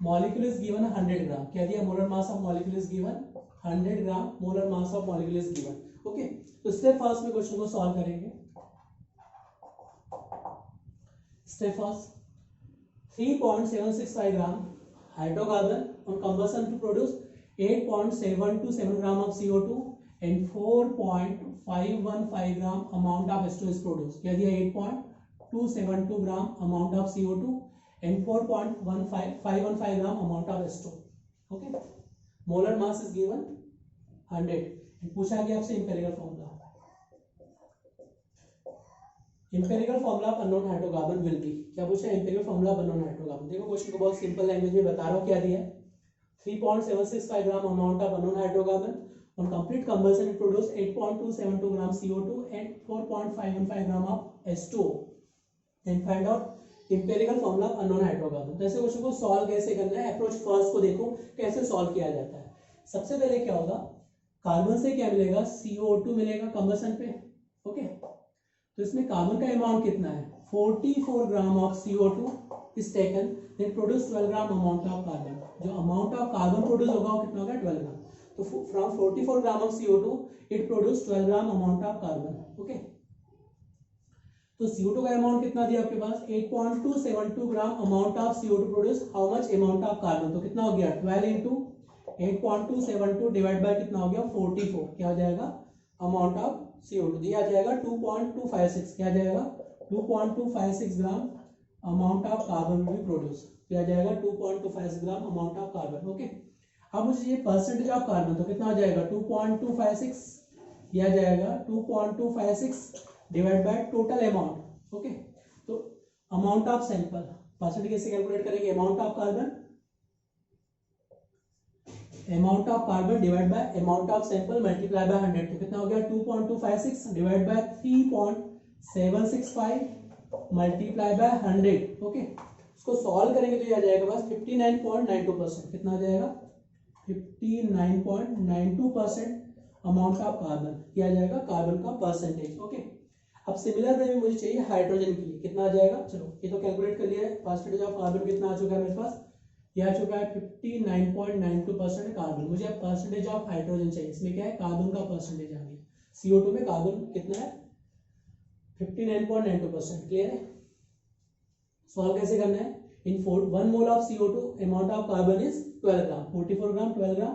molecule is given 100 gram. क्या दिया? Molar mass of molecule is given 100 gram. Molar mass of molecule is given. Okay, तो स्टेप फर्स्ट में क्वेश्चन को सॉल्व करेंगे. Step first, 3.765 gram hydrocarbon on combustion to produce 8.727 gram of CO2 and 4.515 gram amount of H2 is produced. क्या दिया? 8.272 gram amount of CO2 and 4.515 gram amount of H2. Okay, molar mass is given 100. पूछा गया आपसे empirical formula. Empirical formula of unknown hydrocarbon will B. क्या पूछा? Empirical formula of unknown hydrocarbon. देखो क्वेश्चन को बहुत सिंपल लैंग्वेज में बता रहा हूँ. क्या दिया है? 3.765 gram amount of unknown hydrocarbon on complete combustion it produce 8.272 gram CO2 and 4.515 gram of H2O. Then find out empirical formula of unknown hydrocarbon. तो ऐसे क्वेश्चन को सॉल्व कैसे करना है? अप्रोच फर्स्ट को देखो कैसे सॉल्व किया जाता है. सबसे पहले क्या होगा? कार्बन से क्या मिलेगा? CO2 मिलेगा कंबसन पे. ओके, तो इसमें कार्बन का अमाउंट कितना है? 44 gram of CO2 is taken, then produce 12 gram amount of carbon. जो अमाउंट ऑफ कार्बन प्रोड्यूस होगा वो कितना होगा? 12 ग्राम. तो from 44 gram of CO2 it produce 12 gram amount of carbon. Okay, तो CO2 का अमाउंट कितना दिया आपके पास? 8.272 gram amount of CO2 produce how much amount of carbon. तो कितना हो गया? 12 इंटू 8.272 डिवाइड बाय कितना हो गया? 44. क्या हो जाएगा? अमाउंट ऑफ CO2 दिया जाएगा 2.256. क्या जाएगा? 2.256 gram amount of carbon will be produce. क्या जाएगा? 2.256 gram amount of carbon. Okay, अब मुझे ये परसेंटेज ऑफ कार्बन तो कितना हो जाएगा? 2.256 किया जाएगा 2.256 divide by total amount. Okay, तो अमाउंट ऑफ सैंपल परसेंट कैसे कैलकुलेट करेंगे? Amount of carbon divide by amount of sample multiply by 100. तो कितना हो गया? 2.256 divide by 3.765 multiply by 100. Okay, इसको सॉल्व करेंगे तो ये आ जाएगा बस 59.92%. कितना आ जाएगा? 59.92% अमाउंट ऑफ कार्बन. किया जाएगा कार्बन का परसेंटेज. ओके, अब सिमिलर वे में मुझे चाहिए हाइड्रोजन के लिए. कितना आ जाएगा? चलो ये तो कैलकुलेट कर लिया है. परसेंटेज ऑफ कार्बन कितना आ चुका है मेरे पास? ये आ चुका है 59.92% कार्बन. मुझे अब परसेंटेज ऑफ हाइड्रोजन चाहिए. इसमें क्या है? कार्बन का परसेंटेज आ गया. CO2 में कार्बन कितना है? 59.92%. क्लियर है? सॉल्व कैसे करना है? In 1 mole of CO2 amount of carbon is 12 gram. 44 gram 12 gram,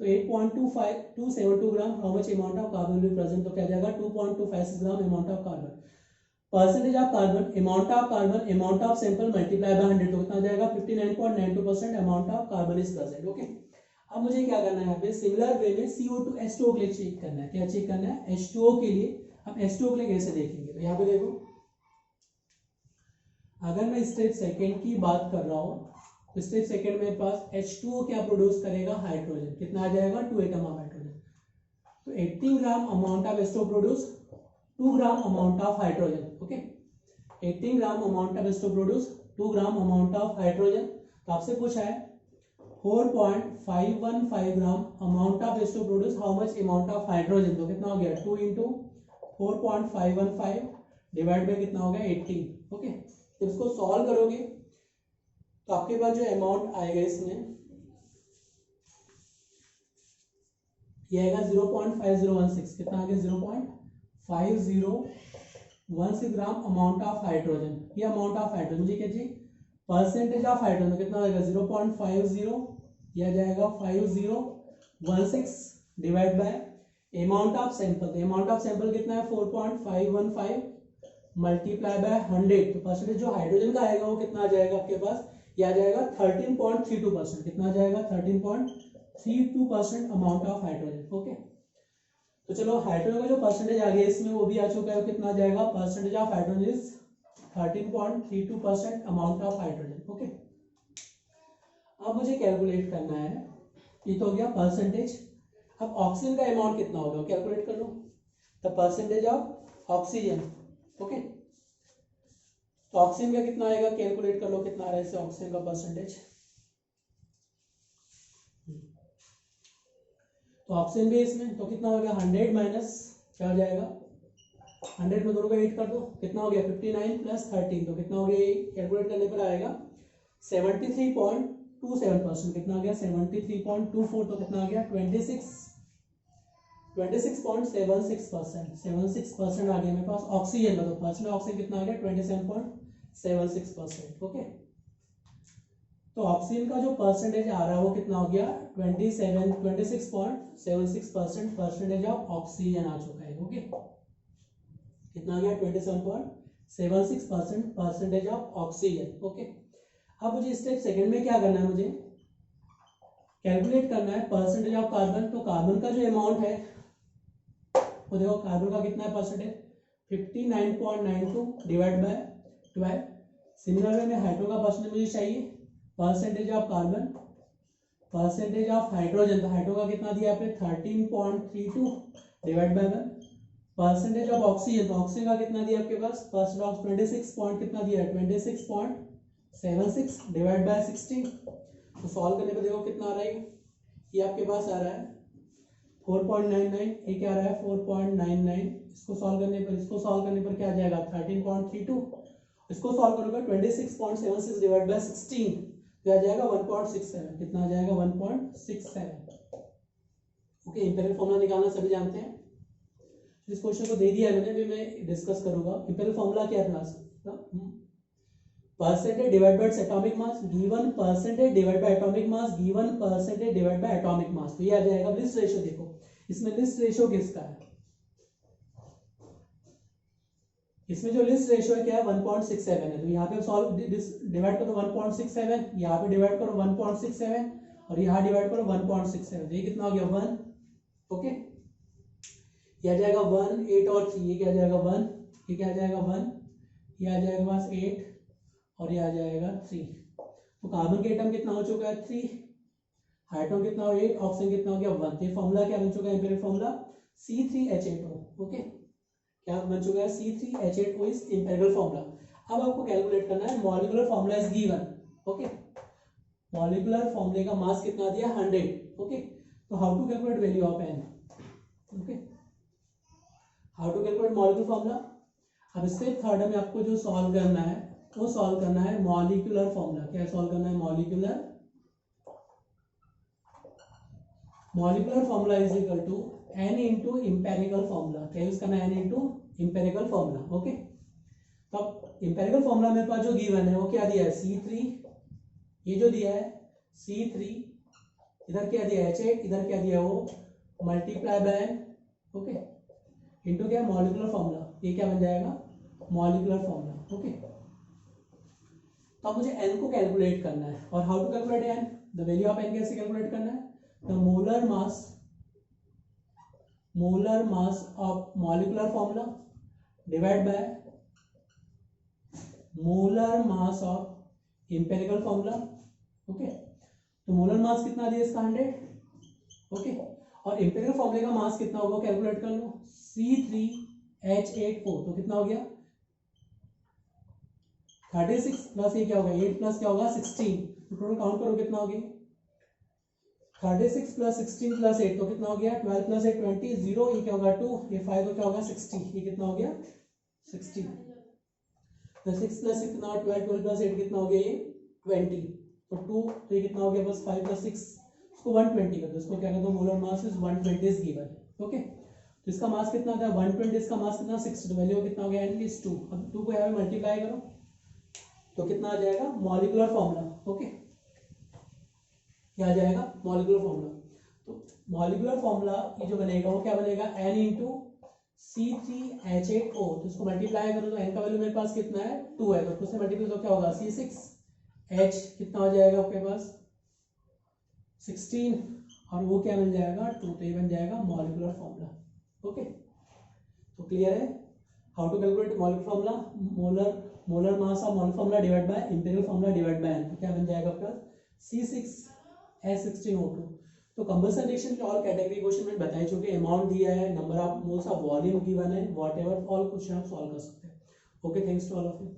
तो 8.272 gram how much amount of carbon will present. तो क्या जाएगा? 2.256 gram amount of carbon. Percentage of carbon amount of sample multiply by 100. तो कितना जाएगा? 59.92% amount of carbon is present. Okay, अब मुझे क्या करना है? यहाँ पे सिमिलर वे में CO2 H2O के लिए चेक करना है. क्या चेक करना है? H2O के लिए. अब H2O के लिए कैसे देखेंगे? तो यहाँ पे देखो, अगर मैं स्टेप सेकेंड की बात कर रहा हूँ तो स्टेप सेकेंड में पास H2O क्या प्रोड्यूस करेगा? हाइड्रोजन. कितना आ जाएगा? 2 एटम ऑफ हाइड्रोजन. तो 18 gram amount of H2O produce 2 gram amount of hydrogen. Okay, 18 gram amount of is to produce 2 gram amount of hydrogen. तो आपसे पूछा है 4.515 gram amount of is to produce how much amount of hydrogen. तो कितना हो गया 2 इंटू 4.515 डिवाइड बाई कितना हो गया 18. ओके, तो इसको सॉल्व करोगे तो आपके पास जो अमाउंट आएगा इसमें ये आएगा 0.5016. कितना आ गया 0.5016 ग्राम अमाउंट ऑफ हाइड्रोजन. ये अमाउंट ऑफ हाइड्रोजन मुझे क्या चाहिए परसेंटेज ऑफ हाइड्रोजन. कितना आएगा 0.50 या जाएगा 5016 divide by amount of sample. Amount of sample कितना है 4.515 मल्टीप्लाई बाय 100. तो परसेंटेज जो हाइड्रोजन का आएगा वो कितना आ जाएगा आपके पास यह आ जाएगा 13.32%. कितना आ जाएगा 13.32% अमाउंट ऑफ हाइड्रोजन. ओके, तो चलो हाइड्रोजन का जो परसेंटेज आ गया इसमें वो भी आ चुका है. कितना आ जाएगा percentage of hydrogen is 13.32% amount of hydrogen. Okay, अब मुझे कैलकुलेट करना है, ये तो हो गया परसेंटेज. अब ऑक्सीजन का अमाउंट कितना होगा कैलकुलेट कर लो. The percentage of oxygen. Okay, तो ऑक्सीजन का कितना आएगा कैलकुलेट कर लो. कितना आ रहा है इससे ऑक्सीजन का परसेंटेज. तो ऑक्सीजन भी इसमें तो कितना हो गया 100 माइनस क्या हो जाएगा 100 में दोनों को 8 कर दो. कितना हो गया 59 प्लस 13. तो कितना हो गया कैलकुलेट करने पर आएगा 73.27%. कितना आ गया 73.24. तो कितना आ गया 26.76%. 76% आ गया मेरे पास ऑक्सीजन का. तो परसेंट ऑक्सीजन कितना आ गया 27.76%. ओके, तो ऑक्सीजन का जो परसेंटेज आ रहा है वो कितना हो गया 26.76% परसेंटेज ऑफ ऑक्सीजन आ चुका है. ओके, कितना आ गया 27.76% परसेंटेज ऑफ ऑक्सीजन. ओके, अब मुझे स्टेप सेकंड में क्या करना है मुझे कैलकुलेट करना है परसेंटेज ऑफ कार्बन. तो कार्बन का जो अमाउंट है वो देखो कार्बन का कितना है percentage 59.92 divide by 12. Similar way में हाइड्रो का परसेंटेज मुझे चाहिए percentage of carbon percentage of hydrogen. तो हाइड्रो का कितना दिया आपने 13.32 divide by 1. Percentage of oxygen. तो ऑक्सीजन का कितना दिया आपके पास परसेंट ऑफ 26 पॉइंट कितना दिया है 26.76 डिवाइड बाय 16. तो सॉल्व करने पर देखो कितना आ रहा है ये आपके पास आ रहा है 4.99. ये क्या आ रहा है 4.99. इसको सॉल्व करने पर क्या आ जाएगा 13.32. इसको सॉल्व करोगे 26.76 डिवाइड बाय 16 तो आ जाएगा 1.67. कितना आ जाएगा 1.67. ओके, इंपेरियल फॉर्मूला निकालना सभी जानते हैं. इस क्वेश्चन को दे दिया है मैंने, भी मैं डिस्कस करूंगा. इंपेरियल फॉर्मूला क्या था percentage divide by atomic mass given percentage divide by atomic mass given percentage divide by atomic mass. तो ये आ जाएगा लिस्ट रेशियो. देखो इसमें लिस्ट रेशियो किसका है इसमें जो लिस्ट रेशियो है क्या है 1.67 है. तो यहाँ पे सॉल्व डिवाइड करो 1.67. यहाँ पे डिवाइड करो 1.67 और यहाँ डिवाइड करो 1.67. ये कितना हो गया 1. ओके, ये आ जाएगा 1 8 और 3. ये क्या आ जाएगा 1. ये क्या आ जाएगा 1. ये आ जाएगा बस 8 और ये आ जाएगा 3. तो कार्बन के एटम कितना हो चुका है 3. हाइड्रोजन कितना हो 8. ऑक्सीजन कितना हो गया 1. तो फॉर्मूला क्या बन चुका है इंपेरियल फॉर्मूला C3H8O. ओके, क्या बन चुका है C3H8O इज इंपेरियल फॉर्मूला. अब आपको कैलकुलेट करना है molecular formula is given. Okay, molecular फॉर्मूले का मास कितना दिया 100. ओके, तो how to calculate value of n. Okay, how to calculate molecular formula. अब स्टेप थर्ड में आपको जो सॉल्व करना है वो सॉल्व करना है मॉलिक्यूलर फॉर्मूला. क्या सॉल्व करना है molecular formula is equal to n into empirical formula. क्या यूज करना है n into empirical formula. Okay, तो अब इंपेरिकल फॉर्मूला मेरे पास जो गिवन है वो क्या दिया है C3. ये जो दिया है C3 इधर क्या दिया है H8 इधर क्या दिया वो multiply by n. Okay, into क्या मॉलिक्यूलर फॉर्मूला. ये क्या बन जाएगा मॉलिक्यूलर फॉर्मूला. ओके, तो अब मुझे n को कैलकुलेट करना है. और how to calculate n. The value of n कैसे कैलकुलेट करना है. The molar mass of molecular formula divide by molar mass of empirical formula. Okay, तो मोलर मास कितना दिया इसका 100. ओके, और इंपेरिकल फॉर्मूले का मास कितना होगा कैलकुलेट कर लो. C3 H8O, तो कितना हो गया 36 प्लस ये क्या होगा 8 प्लस क्या होगा 16, तो टोटल काउंट करो कितना हो गया 36 प्लस 16 प्लस 8, तो कितना हो गया 12 प्लस 8 20, 0 ये क्या होगा 2, ये 5 तो क्या होगा 60, ये कितना हो गया 60, तो 6 प्लस कितना 12, 12 प्लस 8 कितना हो गया ये 20, तो 2 तो ये कितना हो गया बस 5 प्लस 6 इसको 120 कर दो, इसको क्या कर दो molar mass is 120 is given. Okay, तो इसका मास कितना था 120, इसका मास कितना 60, तो वैल्यू कितना हो गया n is 2, अब 2 को यहाँ पे मल्टीप्लाई करो तो कितना आ जाएगा मॉलिक्यूलर फॉर्मूला। ओके, क्या आ जाएगा मॉलिक्यूलर फॉर्मूला, तो मॉलिक्यूलर फॉर्मूला ये जो बनेगा वो क्या बनेगा n इंटू C3H8O, तो इसको मल्टीप्लाई करो तो n का वैल्यू मेरे पास कितना है 2 है, तो 2 से मल्टीप्लाई तो क्या होगा C6H कितना हो जाएगा आपके पास 16 और वो क्या बन जाएगा 2, तो ये बन जाएगा मॉलिक्यूलर फॉर्मूला। ओके, तो क्लियर है how to calculate molecular formula, molar mass of molecular formula divide by imperial formula divide by n, तो क्या बन जाएगा आपका C6H16O2। तो कंबशन रिएक्शन के ऑल कैटेगरी क्वेश्चन में बताई चुके, अमाउंट दिया है, number of moles of volume given है, व्हाटएवर ऑल क्वेश्चन आप सॉल्व कर सकते हैं। Okay, thanks to all of you.